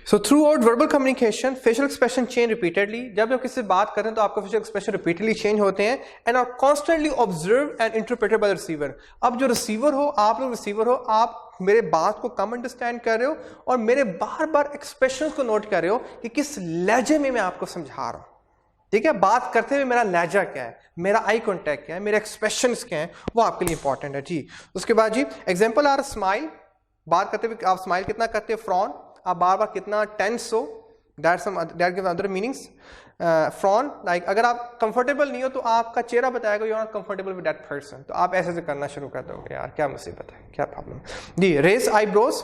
So throughout verbal communication facial expression change repeatedly. जब आप किसी से बात करें तो आपका फेशियल एक्सप्रेशन रिपीटेडली चेंज होते हैं and are constantly observe and interpreted by the receiver. अब जो रिसीवर हो, आप लोग रिसीवर हो, आप मेरे बात को कम अंडरस्टैंड कर रहे हो और मेरे बार बार एक्सप्रेशन को नोट कर रहे हो कि किस लहजे में मैं आपको समझा रहा हूं. ठीक है, बात करते हुए मेरा लहजा क्या है, मेरा आई कॉन्टैक्ट क्या है, मेरे एक्सप्रेशन क्या है, वो आपके लिए इंपॉर्टेंट है जी. उसके बाद जी एग्जाम्पल आर स्माइल. बात करते हुए आप स्माइल कितना करते हो, फ्रॉन, आप बार बार कितना टेंस हो, that gives other meanings. Frown like अगर आप कंफर्टेबल नहीं हो तो आपका चेहरा बताएगा you are not comfortable with that person, तो आप ऐसे करना शुरू कर दोगे, यार क्या मुसीबत है, क्या प्रॉब्लम जी. Raise eyebrows,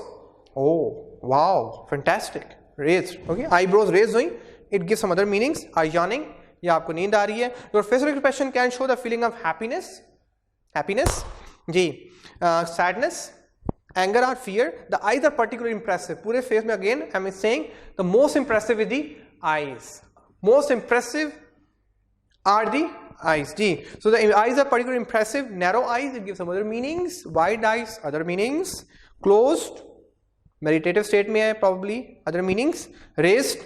oh wow fantastic, raise, okay, eyebrows raise हुई, it gives some other meanings. Are yawning, या आपको नींद आ रही है. Your facial expression can show the feeling of happiness जी. Sadness, anger or fear, the eyes are particularly impressive. पूरे face में again I am saying the most impressive is the eyes. Most impressive are the eyes. जी. So the eyes are particularly impressive. Narrow eyes, it gives some other meanings. Wide eyes, other meanings. Closed, meditative state में है probably, other meanings. Raised,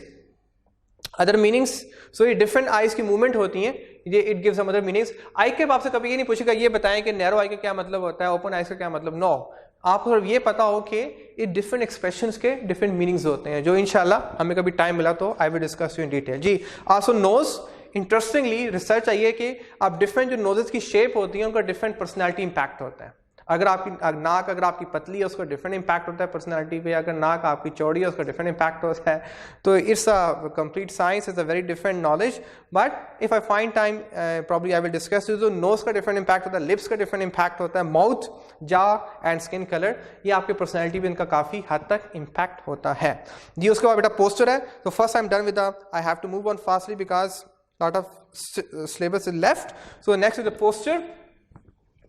other meanings. So ये different eyes की movement होती हैं. ये it gives some other meanings. Eye के आपसे कभी ये नहीं पूछेगा ये बताएं कि narrow eye का क्या मतलब होता है, open eyes का क्या मतलब. No. आपको सिर्फ ये पता हो कि ये डिफरेंट एक्सप्रेशंस के डिफरेंट मीनिंग्स होते हैं, जो इंशाल्लाह हमें कभी टाइम मिला तो I will discuss you in detail. जी. Also nose, interestingly research I है कि आप डिफरेंट जो नोजेस की शेप होती है उनका डिफरेंट पर्सनैलिटी इंपैक्ट होता है. अगर आपकी नाक अगर आपकी पतली है उसका डिफरेंट इंपैक्ट होता है पर्सनैलिटी पे, अगर नाक आपकी चौड़ी है उसका डिफरेंट इंपैक्ट होता है. तो it's a complete science, is a very different knowledge. But if I find time probably I will discuss. जो नोज का डिफरेंट इंपैक्ट होता है, लिप्स का डिफरेंट इंपैक्ट होता है, माउथ, जा एंड स्किन कलर, ये आपकी पर्सनैलिटी पे इनका काफी हद तक इंपैक्ट होता है. जी. उसके बाद बेटा पोस्चर है. तो first I am done with I have to move on fastly because lot of syllabus is left. So next is the posture.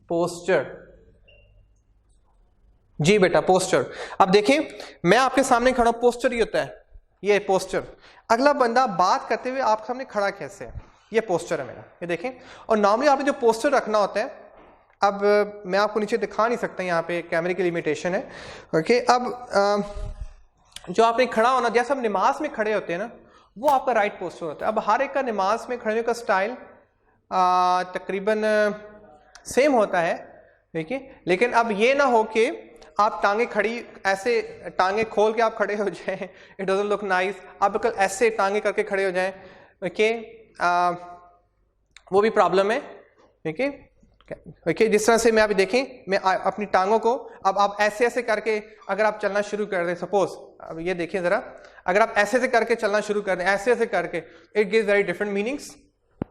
Posture जी बेटा, पोस्चर. अब देखें मैं आपके सामने खड़ा हूं, पोस्चर ही होता है, ये पोस्चर. अगला बंदा बात करते हुए आपके सामने खड़ा कैसे है, ये पोस्चर है मेरा, ये देखें. और नॉर्मली आपने जो पोस्चर रखना होता है, अब मैं आपको नीचे दिखा नहीं सकता, यहाँ पे कैमरे की लिमिटेशन है. ओके. अब जो आपने खड़ा होना, जैसे हम नमाज में खड़े होते हैं ना, वो आपका राइट पोस्चर होता है. अब हर एक का नमाज में खड़े का स्टाइल तकरीबन सेम होता है, ठीक है. लेकिन अब ये ना हो कि आप टांगे खड़ी ऐसे टांगे खोल के आप खड़े हो जाएं, इट डजंट लुक नाइस. आप कल ऐसे टांगे करके खड़े हो जाएं, ओके, वो भी प्रॉब्लम है. ठीक है. ओके. जिस तरह से मैं अभी देखें, मैं अपनी टांगों को अब आप ऐसे ऐसे करके अगर आप चलना शुरू कर दें, सपोज अब ये देखिए जरा, अगर आप ऐसे ऐसे करके चलना शुरू कर दें, ऐसे ऐसे करके, it gives very different meanings.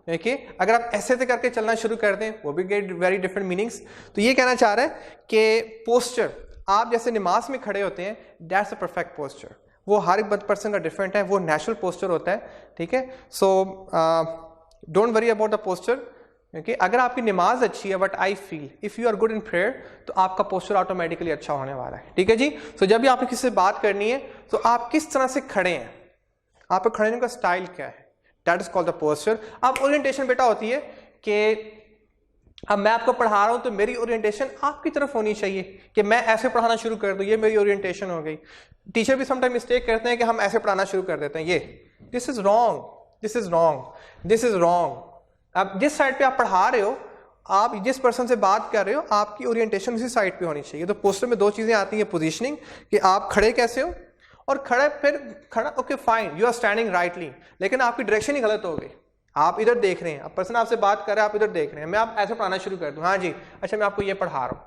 देखिए अगर आप ऐसे ऐसे करके चलना शुरू कर दें, वो भी गेट वेरी डिफरेंट मीनिंग्स. तो ये कहना चाह रहा है कि पोस्चर आप जैसे नमाज में खड़े होते हैं, दैट्स अ परफेक्ट पोस्चर. वो हर एक पर्सन का डिफरेंट है, वो नेचुरल पोस्चर होता है. ठीक है. So don't worry about the posture. Okay. अगर आपकी नमाज अच्छी है, but I feel if you are good in prayer, तो आपका पोस्चर ऑटोमेटिकली अच्छा होने वाला है. ठीक है जी. सो जब भी आपने किसी से बात करनी है, तो आप किस तरह से खड़े हैं, आपका खड़े होने का स्टाइल क्या है, that is called the posture. अब ओरिएंटेशन बेटा होती है कि अब मैं आपको पढ़ा रहा हूं तो मेरी ओरिएंटेशन आपकी तरफ होनी चाहिए कि मैं ऐसे पढ़ाना शुरू कर दूं, ये मेरी ओरिएंटेशन हो गई. टीचर भी समटाइम मिस्टेक करते हैं कि हम ऐसे पढ़ाना शुरू कर देते हैं, ये this is wrong, this is wrong, this is wrong. अब जिस साइड पे आप पढ़ा रहे हो, आप जिस पर्सन से बात कर रहे हो, आपकी ओरिएंटेशन उसी साइड पे होनी चाहिए. तो पोस्टर में दो चीजें आती हैं, पोजीशनिंग कि आप खड़े कैसे हो, और खड़े फिर खड़ा okay fine you are standing rightly, लेकिन आपकी डायरेक्शन ही गलत हो गई. आप इधर देख रहे हैं, अब पर्सन आपसे बात कर रहा है, आप इधर देख रहे हैं, मैं आप ऐसे पढ़ाना शुरू कर दूं, हाँ जी अच्छा मैं आपको ये पढ़ा रहा हूँ.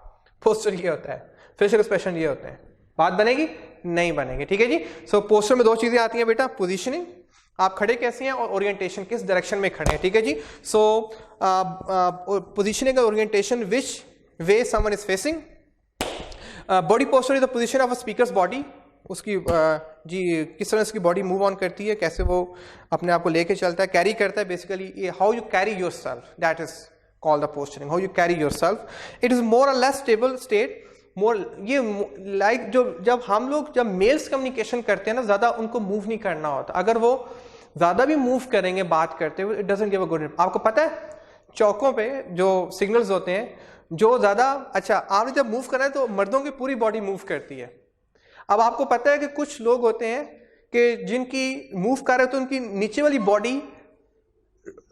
पोस्टर ये होता है, फेशियल एक्सप्रेशन ये होते हैं. बात बनेगी? नहीं बनेगी. ठीक है जी. सो पोस्टर में दो चीजें आती हैं बेटा, पोजीशनिंग आप खड़े कैसे हैं, और ओरिएंटेशन किस डायरेक्शन में खड़े हैं. ठीक है जी. सो पोजीशनिंग और orientation which way someone is facing. Body posture is the position of a speakers body. उसकी जी किस तरह इसकी बॉडी मूव ऑन करती है, कैसे वो अपने आप को लेके चलता है, कैरी करता है. Basically how you carry your self, that is called the posturing, how you carry your self. It is more or less stable state. मोर ये लाइक जो जब हम लोग जब मेल्स कम्युनिकेशन करते हैं ना, ज्यादा उनको मूव नहीं करना होता. अगर वो ज्यादा भी मूव करेंगे बात करते हुए, it doesn't give a good. आपको पता है चौकों पे जो सिग्नल्स होते हैं, जो ज्यादा अच्छा आपने जब मूव करना है तो मर्दों की पूरी बॉडी मूव करती है. अब आपको पता है कि कुछ लोग होते हैं कि जिनकी मूव कर रहे हो तो उनकी नीचे वाली बॉडी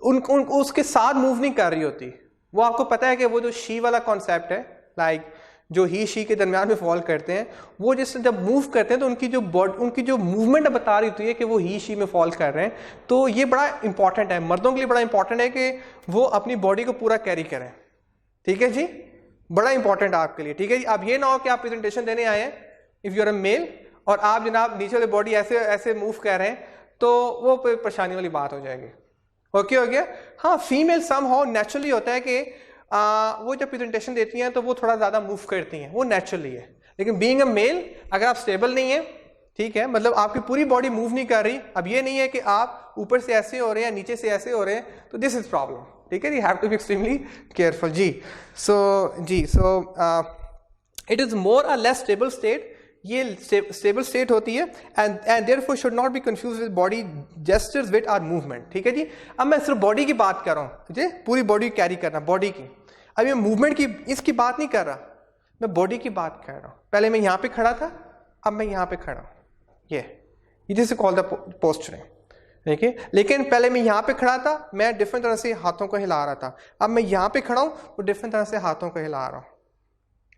उनको उसके साथ मूव नहीं कर रही होती. वो आपको पता है कि वो जो शी वाला कॉन्सेप्ट है, लाइक जो ही शी के दरमियान में फॉल करते हैं, वो जिससे जब मूव करते हैं तो उनकी जो मूवमेंट बता रही होती है कि वो ही शी में फॉल कर रहे हैं. तो ये बड़ा इंपॉर्टेंट है, मर्दों के लिए बड़ा इंपॉर्टेंट है कि वो अपनी बॉडी को पूरा कैरी करें. ठीक है जी. बड़ा इंपॉर्टेंट है आपके लिए. ठीक है जी. अब ये ना हो कि आप प्रेजेंटेशन देने आए हैं if you are a male और आप जनाब नीचे वाली बॉडी ऐसे ऐसे मूव कर रहे हैं, तो वो परेशानी वाली बात हो जाएगी. ओके हो गया. हाँ फीमेल सम हाउ नेचुरली होता है कि वो जब प्रेजेंटेशन देती हैं तो वो थोड़ा ज्यादा मूव करती हैं, वो नेचुरली है. लेकिन बीइंग अ मेल अगर आप स्टेबल नहीं है, ठीक है, मतलब आपकी पूरी बॉडी मूव नहीं कर रही, अब ये नहीं है कि आप ऊपर से ऐसे हो रहे हैं नीचे से ऐसे हो रहे हैं, तो दिस इज प्रॉब्लम. ठीक है. You have to be extremely careful. जी. So it is more or less stable state, ये स्टेबल स्टेट होती है and therefore should not be confuse with body gestures with our movement. ठीक है जी, अब मैं सिर्फ बॉडी की बात कर रहा हूँ, जी पूरी बॉडी कैरी करना बॉडी की, अब ये मूवमेंट की इसकी बात नहीं कर रहा, मैं बॉडी की बात कर रहा हूँ। पहले मैं यहाँ पे खड़ा था, अब मैं यहाँ पे खड़ा हूँ, ये this is called the posturing. ठीक है, लेकिन पहले मैं यहाँ पे खड़ा था, मैं डिफरेंट तरह से हाथों को हिला रहा था, अब मैं यहाँ पे खड़ा हूँ तो डिफरेंट तरह से हाथों को हिला रहा हूँ।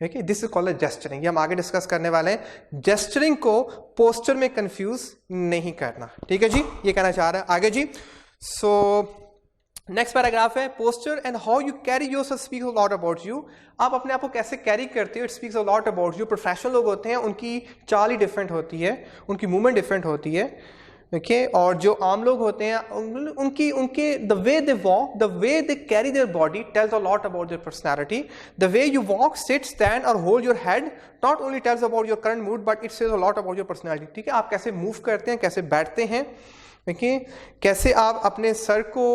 ठीक है, दिस इज कॉल्ड जेस्चरिंग। ये हम आगे डिस्कस करने वाले हैं। जेस्चरिंग को पोस्चर में कंफ्यूज नहीं करना। ठीक है जी, ये कहना चाह रहा है आगे जी। सो नेक्स्ट पैराग्राफ है, posture and how you carry yourself speaks a lot about you. आप अपने आप को कैसे कैरी करते हो, it speaks a lot about you. Professional लोग होते हैं, उनकी चाल ही डिफरेंट होती है, उनकी मूवमेंट डिफरेंट होती है। ओके, और जो आम लोग होते हैं उनके the way they walk, the way they carry their body tells a lot about their personality. The way you walk, sit, stand और hold your head not only tells about your current mood but it says a lot about your personality. ठीक है, आप कैसे move करते हैं, कैसे बैठते हैं, ओके, कैसे आप अपने सर को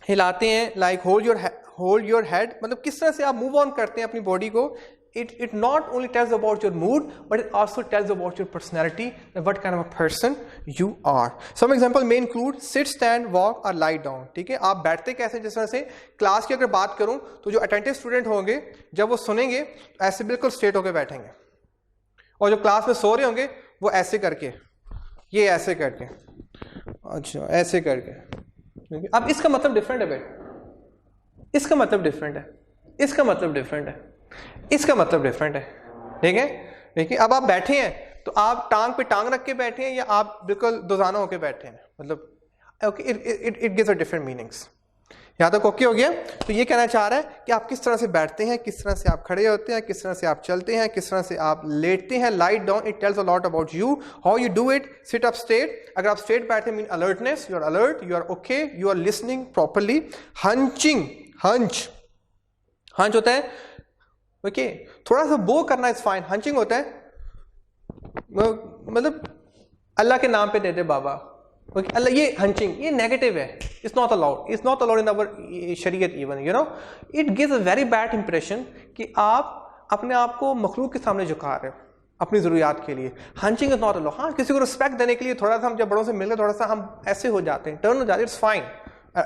हिलाते हैं, लाइक होल्ड योर हेड, मतलब किस तरह से आप मूव ऑन करते हैं अपनी बॉडी को। It not only tells about your mood, but it also tells about your personality, what kind of a person you are. Some example may include sit, stand, walk or lie down. ठीक है, आप बैठते कैसे, जिस तरह से class की अगर बात करूं तो जो अटेंटिव स्टूडेंट होंगे जब वो सुनेंगे ऐसे बिल्कुल स्ट्रेट होकर बैठेंगे, और जो क्लास में सो रहे होंगे वो ऐसे करके, ये ऐसे करके, अच्छा ऐसे करके। अब इसका मतलब डिफरेंट है बेटा, इसका मतलब डिफरेंट है, इसका मतलब डिफरेंट है, इसका मतलब डिफरेंट है। ठीक है, देखिए अब आप बैठे हैं तो आप टांग पे टांग रख के बैठे हैं या आप बिल्कुल दोजाना होके बैठे हैं, मतलब okay, it gives a different meanings. यहाँ तक ओके हो गया। तो ये कहना चाह रहा है कि आप किस तरह से बैठते हैं, किस तरह से आप खड़े होते हैं, किस तरह से आप चलते हैं, किस तरह से आप लेटते हैं। Light down, it tells a lot about you, how you do it. Sit up straight, अगर आप स्ट्रेट बैठे mean alertness, you are alert, you are okay, you are listening properly. Hunching, hunch होता है ओके, थोड़ा सा बो करना is fine. हंचिंग होता है मतलब अल्लाह के नाम पे दे दे बाबा, ओके अल्लाह, ये हंचिंग, ये नेगेटिव है, it's not allowed, it's not allowed in our शरीयत even, you know. It gives a very bad impression कि आप अपने आप को मखलूक के सामने झुका रहे हो अपनी जरूरियात के लिए। हंचिंग इज नॉट अलाउड। हाँ, किसी को रिस्पेक्ट देने के लिए थोड़ा सा हम जब बड़ों से मिलते थोड़ा सा हम ऐसे हो जाते हैं, टर्न हो जाते हैं, it's fine,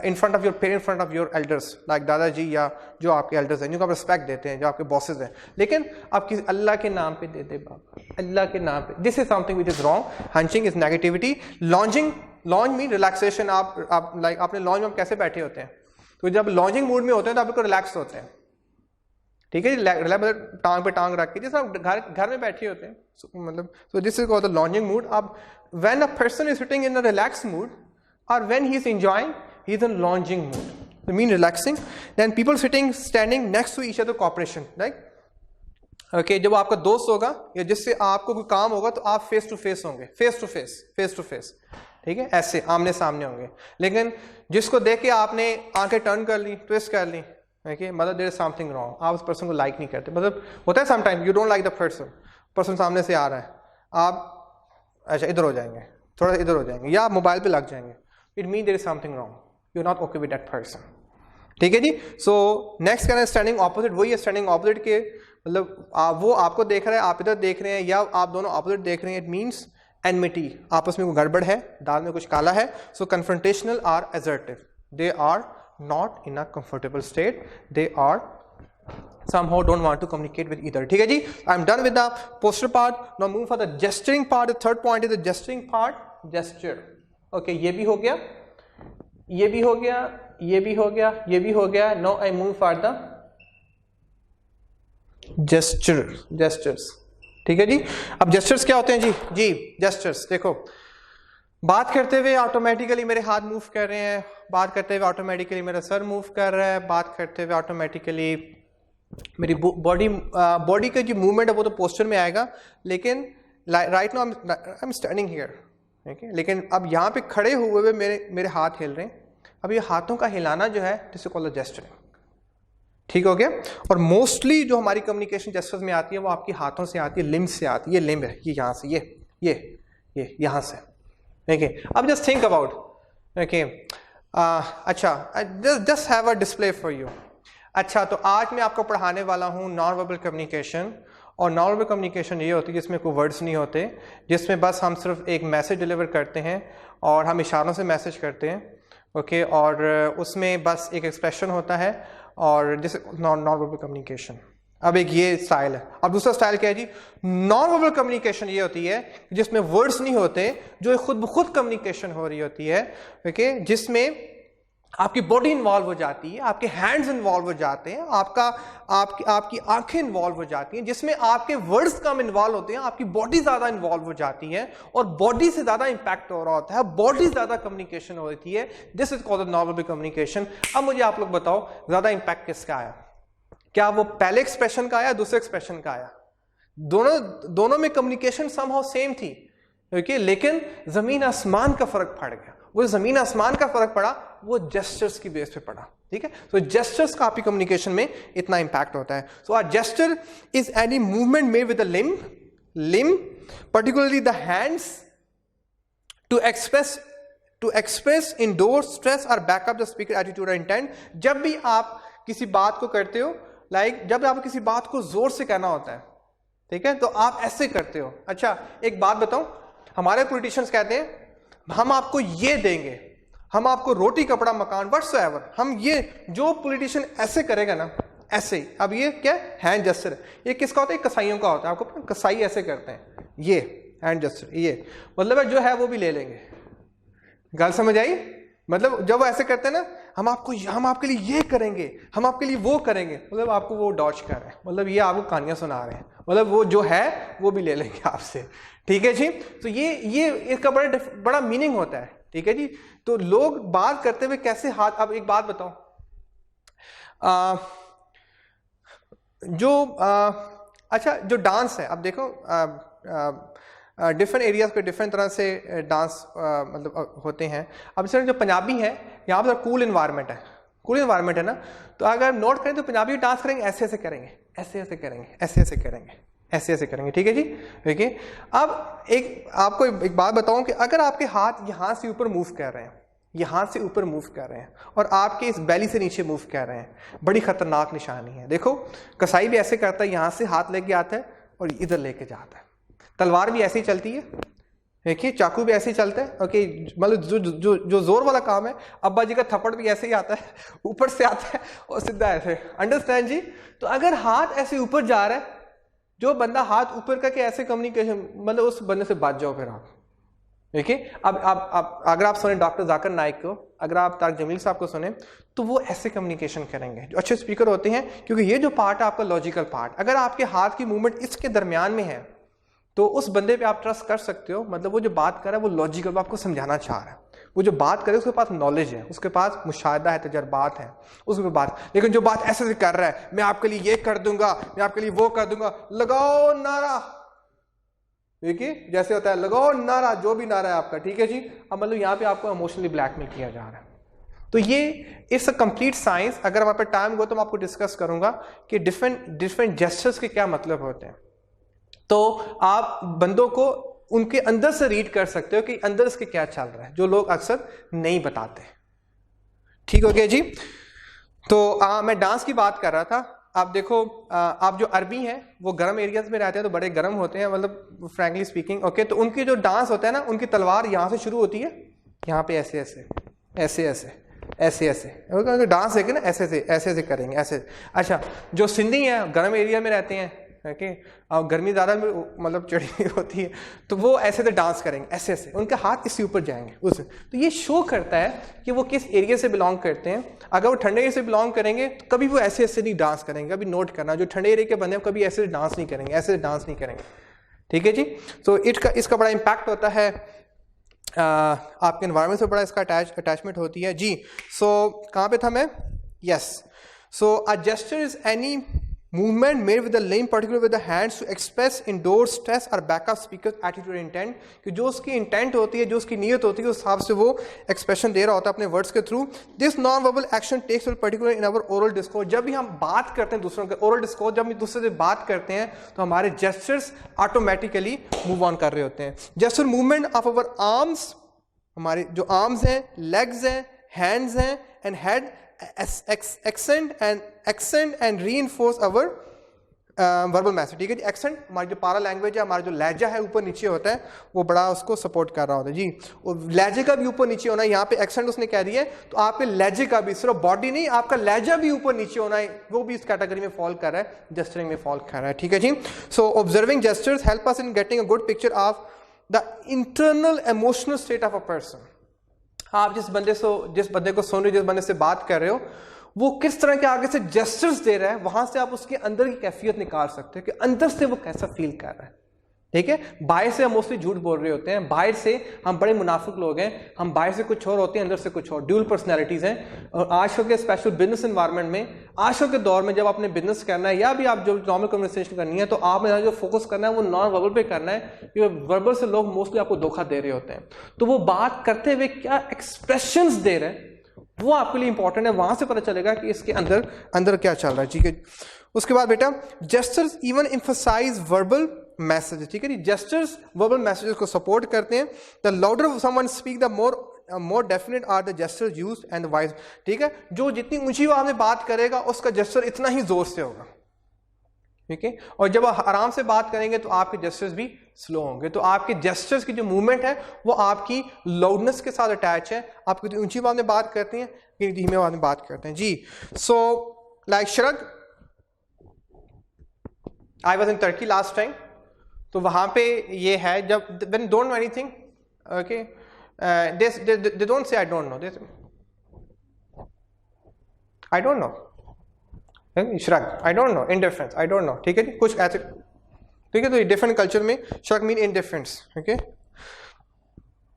in front of your parent, in front of your elders like दादाजी या जो आपके एल्डर्स हैं जिनको आप रिस्पेक्ट देते हैं, जो आपके बॉसेस हैं। लेकिन आप किसी अल्लाह के नाम पे दे दे बाबा, अल्लाह के नाम पे, this is something which is wrong. Hunching is negativity. Lounging, lounge mean relaxation. आप लाइक आपने लॉन्ज में कैसे बैठे होते हैं, तो जब लॉन्जिंग मूड में होते हैं तो आप बिल्कुल रिलैक्स होते हैं। ठीक है, रिलैक्स टांग पे टांग रख के, जैसे आप घर में बैठे होते हैं, मतलब so this is called the lounging mood. अब when a person is sitting in a relax mood और when he is enjoying, he is in lounging mood, the mean relaxing. Then people sitting, standing next to each other, cooperation, right? Okay, जब आपका दोस्त होगा या जिससे आपको कोई काम होगा तो आप फेस टू फेस होंगे, फेस टू फेस, ठीक है, ऐसे आमने सामने होंगे। लेकिन जिसको देख के आपने आंखें टर्न कर ली, ट्विस्ट कर ली, okay, मतलब देयर इज समथिंग रॉन्ग, आप उस पर्सन को लाइक नहीं करते। मतलब होता है sometime you don't like the person सामने से आ रहा है, आप अच्छा इधर हो जाएंगे, थोड़ा इधर हो जाएंगे, या आप मोबाइल पे लग जाएंगे, it mean there is something wrong, you are not okay with that person. ठीक है जी। सो नेक्स्ट कहना है स्टैंडिंग ऑपोजिट। वही है स्टैंडिंग ऑपोजिट के, मतलब वो आपको देख रहा है, आप इधर देख रहे हैं, या आप दोनों ऑपोजिट देख रहे हैं, इट मीन्स एनमिटी, आपस में कोई गड़बड़ है, दाल में कुछ काला है। So confrontational or assertive, they are not in a comfortable state, they are somehow don't want to communicate with either. ठीक है जी, I'm done with the poster part. Now move for the gesturing part. The third point is the gesturing part. Gesture. Okay, ये भी हो गया, ये भी हो गया, ये भी हो गया, ये भी हो गया. Now I move for the gestures. ठीक है जी। अब gestures क्या होते हैं जी gestures देखो, बात करते हुए ऑटोमेटिकली मेरे हाथ मूव कर रहे हैं, बात करते हुए ऑटोमेटिकली मेरा सर मूव कर रहा है, बात करते हुए ऑटोमेटिकली मेरी बॉडी का जो मूवमेंट है वो तो पोस्चर में आएगा। लेकिन right now I am standing here, ठीक है, लेकिन अब यहाँ पे खड़े हुए मेरे हाथ हिल रहे हैं। अब ये हाथों का हिलाना जो है दिस इज कॉल्ड द जेस्चरिंग। ठीक हो गया। और मोस्टली जो हमारी कम्युनिकेशन जेस्चर्स में आती है वो आपकी हाथों से आती है, लिम्ब से आती है। ये लिम्ब है, ये यहाँ से, ये यहाँ से, ठीक है। अब जस्ट थिंक अबाउट, ओके, अच्छा just have a display for you. अच्छा, तो आज मैं आपको पढ़ाने वाला हूँ नॉन वर्बल कम्युनिकेशन। और नॉन वर्बल कम्युनिकेशन ये होती है जिसमें कोई वर्ड्स नहीं होते, जिसमें बस हम सिर्फ एक मैसेज डिलीवर करते हैं और हम इशारों से मैसेज करते हैं, ओके। और उसमें बस एक एक्सप्रेशन होता है और जिस नॉन वर्बल कम्युनिकेशन। अब एक ये स्टाइल है। अब दूसरा स्टाइल क्या है जी? नॉन वर्बल कम्युनिकेशन ये होती है जिसमें वर्ड्स नहीं होते, जो खुद ब खुद कम्युनिकेशन हो रही होती है, ओके, जिसमें आपकी बॉडी इन्वॉल्व हो जाती है, आपके हैंड्स इन्वॉल्व हो जाते हैं, आपकी आंखें इन्वॉल्व हो जाती हैं, जिसमें आपके वर्ड्स कम इन्वॉल्व होते हैं, आपकी बॉडी ज्यादा इन्वॉल्व हो जाती है और बॉडी से ज्यादा इंपैक्ट हो रहा होता है, बॉडी ज्यादा कम्युनिकेशन होती है। This is called non verbal communication. अब मुझे आप लोग बताओ, ज्यादा इंपैक्ट किसका आया? क्या वो पहले एक्सप्रेशन का आया, दूसरे एक्सप्रेशन का आया? दोनों में कम्युनिकेशन समहाउ सेम थी, ओके, लेकिन जमीन आसमान का फर्क पड़ गया। वो जमीन आसमान का फर्क पड़ा, वो जेस्चर्स की बेस पे पड़ा, ठीक है। तो जेस्चर्स का आपकी कम्युनिकेशन में इतना इंपैक्ट होता है। So a gesture is any movement made with the limb, particularly the hands, to express endorse stress और बैकअप द स्पीकर एटीट्यूड और इंटेंट। जब भी आप किसी बात को करते हो, जब आप किसी बात को जोर से कहना होता है, ठीक है, तो आप ऐसे करते हो। अच्छा, एक बात बताऊं, हमारे पॉलिटिशियंस कहते हैं हम आपको ये देंगे, हम आपको रोटी कपड़ा मकान व्हाटसोएवर, हम ये, जो पॉलिटिशियन ऐसे करेगा ना, ऐसे ही। अब ये क्या हैंड जेस्चर, ये किसका होता है? कसाईयों का होता है। आपको पता, कसाई ऐसे करते हैं, ये हैंड जेस्चर, ये मतलब जो है वो भी ले लेंगे। गल समझ आई? मतलब जब वो ऐसे करते हैं ना, हम आपके लिए ये करेंगे, हम आपके लिए वो करेंगे, मतलब आपको वो डॉच कर रहे हैं, मतलब ये आपको कहानियां सुना रहे हैं, मतलब वो जो है वो भी ले लेंगे आपसे, ठीक है जी। तो ये इसका बड़ा मीनिंग होता है, ठीक है जी। तो लोग बात करते हुए कैसे हाथ, अब एक बात बताओ, अच्छा, जो डांस है, अब देखो डिफरेंट एरियाज पे डिफरेंट तरह से डांस मतलब होते हैं। अब जैसे जो पंजाबी है, यहाँ पर कूल इन्वायरमेंट है ना, तो अगर नोट करें तो पंजाबी डांस करेंगे, ऐसे ऐसे करेंगे, ऐसे ऐसे करेंगे, ऐसे ऐसे करेंगे, ऐसे ऐसे करेंगे, ठीक है जी, ठीक है। अब आपको एक बात बताऊं कि अगर आपके हाथ यहाँ से ऊपर मूव कर रहे हैं, यहाँ से ऊपर मूव कर रहे हैं और आपके इस बेली से नीचे मूव कर रहे हैं, बड़ी खतरनाक निशानी है। देखो, कसाई भी ऐसे करता है, यहाँ से हाथ लेके आता है और इधर लेके जाता है। तलवार भी ऐसे ही चलती है, देखिए, चाकू भी ऐसे ही चलता है, ओके। मतलब जो जोर वाला काम है, अब्बा जी का थप्पड़ भी ऐसे ही आता है, ऊपर से आता है और सीधा ऐसे, अंडरस्टैंड जी। तो अगर हाथ ऐसे ऊपर जा रहा है, जो बंदा हाथ ऊपर करके ऐसे कम्युनिकेशन, मतलब उस बंदे से बच जाओ फिर आप, देखिए। अब अगर आप सुने डॉक्टर जाकिर नाइक को, अगर आप तारिक जमील साहब को सुने, तो वो ऐसे कम्युनिकेशन करेंगे, जो अच्छे स्पीकर होते हैं, क्योंकि ये जो पार्ट है आपका लॉजिकल पार्ट, अगर आपके हाथ की मूवमेंट इसके दरमियान में है तो उस बंदे पे आप ट्रस्ट कर सकते हो। मतलब वो जो बात कर रहा है वो लॉजिकल, वो आपको समझाना चाह रहा है, वो जो बात करे उसके पास नॉलेज है, उसके पास मुशाहिदा है, तजर्बात है, उसके बात। लेकिन जो बात ऐसे से कर रहा है, मैं आपके लिए ये कर दूंगा, मैं आपके लिए वो कर दूंगा, लगाओ नारा, देखिए जैसे होता है, लगाओ नारा, जो भी नारा है आपका, ठीक है जी। अब मतलब यहाँ पे आपको इमोशनली ब्लैकमेल किया जा रहा है। तो ये इट्स अ कंप्लीट साइंस। अगर हमारे पास टाइम हो तो मैं आपको डिस्कस करूंगा कि डिफरेंट जेस्चर्स के क्या मतलब होते हैं। तो आप बंदों को उनके अंदर से रीड कर सकते हो कि अंदर इसके क्या चल रहा है, जो लोग अक्सर नहीं बताते, ठीक हो गया जी। तो मैं डांस की बात कर रहा था। आप देखो, आप जो अरबी हैं वो गर्म एरियाज में रहते हैं, तो बड़े गर्म होते हैं, मतलब फ्रैंकली स्पीकिंग, ओके। तो उनकी जो डांस होता है ना, उनकी तलवार यहाँ से शुरू होती है, यहाँ पे ऐसे ऐसे ऐसे ऐसे ऐसे ऐसे डांस है ना, ऐसे ऐसे ऐसे ऐसे करेंगे, ऐसे। अच्छा, जो सिंधी हैं गर्म एरिया में रहते हैं, ओके, और गर्मी ज़्यादा मतलब चढ़ी होती है, तो वो ऐसे तो डांस करेंगे, ऐसे ऐसे, उनके हाथ इससे ऊपर जाएंगे उस। तो ये शो करता है कि वो किस एरिया से बिलोंग करते हैं। अगर वो ठंडे एरिया से बिलोंग करेंगे तो कभी वो ऐसे ऐसे नहीं डांस करेंगे। अभी नोट करना, जो ठंडे एरिया के बंदे हैं कभी ऐसे डांस नहीं करेंगे, ऐसे डांस नहीं करेंगे, ठीक है जी। तो इसका बड़ा इम्पैक्ट होता है, आपके एनवायरनमेंट से बड़ा इसका अटैचमेंट होती है जी। सो कहाँ पे था मैं? Yes. So a gesture is any movement made with the limb, particularly with the hands, to express indoor stress or backup speaker's attitude intent, कि जो उसकी इंटेंट होती है, जो उसकी नीयत होती है, उस हिसाब से वो एक्सप्रेशन दे रहा होता है अपने वर्ड्स के through. This non verbal action takes particular in our oral discourse. जब भी हम बात करते हैं दूसरों के ओरल डिस्कोर्स, जब हम दूसरे से बात करते हैं तो हमारे जेस्चर्स ऑटोमेटिकली मूव ऑन कर रहे होते हैं। Gesture movement of our arms, हमारे जो आर्म्स हैं, लेग्स हैं, हैंड्स हैं and head accent and reinforce our verbal message, ठीक है जी। एक्सेंट हमारी जो पारा लैंग्वेज है, हमारा जो लहजा है ऊपर नीचे होता है, वो बड़ा उसको सपोर्ट कर रहा होता है जी। और लहजे का भी ऊपर नीचे होना है, यहाँ पे एक्सेंट उसने कह दिया है, तो आपके लहजे का भी, सिर्फ बॉडी नहीं, आपका लहजा भी ऊपर नीचे होना है, वो भी इस कैटेगरी में फॉल कर रहा है, जेस्चरिंग में फॉल कर रहा है, ठीक है जी। So observing gestures help us in getting a good picture of the internal emotional state of a person. आप जिस बंदे को सुन रहे हो, जिस बंदे से बात कर रहे हो, वो किस तरह के आगे से जेस्चर्स दे रहा है, वहां से आप उसके अंदर की कैफियत निकाल सकते हो कि अंदर से वो कैसा फील कर रहा है, ठीक है। बाहर से हम मोस्टली झूठ बोल रहे होते हैं, बाहर से हम बड़े मुनाफिक लोग हैं, हम बाहर से कुछ और होते हैं, अंदर से कुछ और, ड्यूल पर्सनैलिटीज हैं। और आजकल के स्पेशल बिजनेस एनवायरनमेंट में, आजकल के दौर में जब आपने बिजनेस करना है या भी आप जो नॉर्मल कम्युनिकेशन करनी है, तो आपने जो फोकस करना है वो नॉन वर्बल पे करना है, क्योंकि वर्बल से लोग मोस्टली आपको धोखा दे रहे होते हैं। तो वो बात करते हुए क्या एक्सप्रेशंस दे रहे हैं, वो आपके लिए इंपॉर्टेंट है, वहां से पता चलेगा कि इसके अंदर क्या चल रहा है, ठीक है। उसके बाद बेटा gestures even emphasize verbal message, ठीक है जी। जेस्चर्स वर्बल मैसेजेस को सपोर्ट करते हैं। The louder someone speak the more definite are the gestures used and wise, ठीक है। जो जितनी ऊंची आवाज में बात करेगा उसका जेस्चर इतना ही जोर से होगा, ठीक है। और जब आप आराम से बात करेंगे तो आपके जेस्चर्स भी स्लो होंगे। तो आपके जेस्चर्स की जो मूवमेंट है वो आपकी लाउडनेस के साथ अटैच है। आप कितनी ऊंची आवाज में बात करते हैं, कितनी धीमी आवाज में बात करते हैं जी। So like shrug, I was in Turkey last time, तो वहां पे ये है, जब when don't know anything, okay, they don't say I don't know, I don't know, shrug, I don't know, indifference, I don't know, ठीक है जी, कुछ ऐसे, ठीक है। तो डिफरेंट कल्चर में श्रग मीन इंडिफरेंस, ओके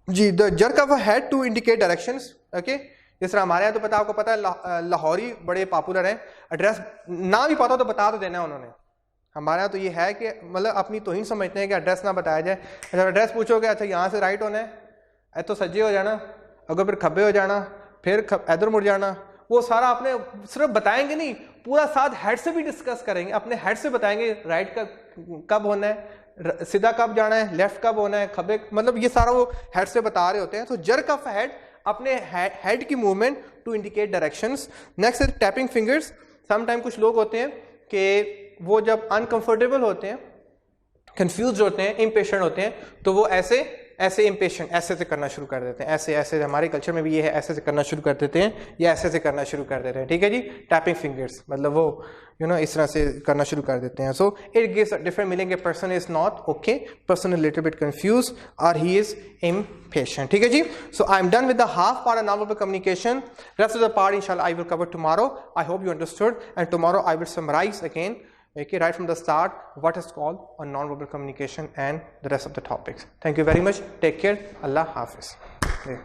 जी। The jerk of a head to indicate directions, okay. जिस तरह हमारे यहाँ तो आपको पता है लाहौरी बड़े पॉपुलर हैं, एड्रेस ना भी पता हो तो बता तो देना उन्होंने। हमारे यहाँ तो ये है कि मतलब अपनी तौहीन समझते हैं कि एड्रेस ना बताया जाए। अच्छा एड्रेस पूछोगे, अच्छा यहाँ से राइट होना है, तो सज्जे हो जाना, अगर फिर खब्बे हो जाना, फिर इधर मुड़ जाना, वो सारा आपने सिर्फ बताएंगे नहीं, पूरा साथ हेड से भी डिस्कस करेंगे, अपने हेड से बताएंगे राइट का कब होना है, सीधा कब जाना है, लेफ्ट कब होना है, खब्बे, मतलब ये सारा वो हेड से बता रहे होते हैं। तो जर्क ऑफ हेड, अपने हेड की movement to indicate directions. Next है टैपिंग फिंगर्स। सम टाइम कुछ लोग होते हैं कि वो जब अनकंफर्टेबल होते हैं, कंफ्यूज होते हैं, इम्पेशेंट होते हैं, तो वो ऐसे इम्पेशेंट ऐसे से करना शुरू कर देते हैं, ऐसे हमारे कल्चर में भी ये है, ऐसे से करना शुरू कर देते हैं या ऐसे से करना शुरू कर देते हैं, ठीक है जी। टैपिंग फिंगर्स मतलब वो इस तरह से करना शुरू कर देते हैं। So it gives a different meaning, a person is not okay, person is little bit confuse और ही इज impatient, ठीक है जी। So I am done with the half part of non-verbal communication. Rest of the part inshallah I will cover tomorrow. I hope you understood, and tomorrow I will summarize again, okay, right from the start, what is called a non-verbal communication and the rest of the topics. Thank you very much. Take care. Allah Hafiz. Okay.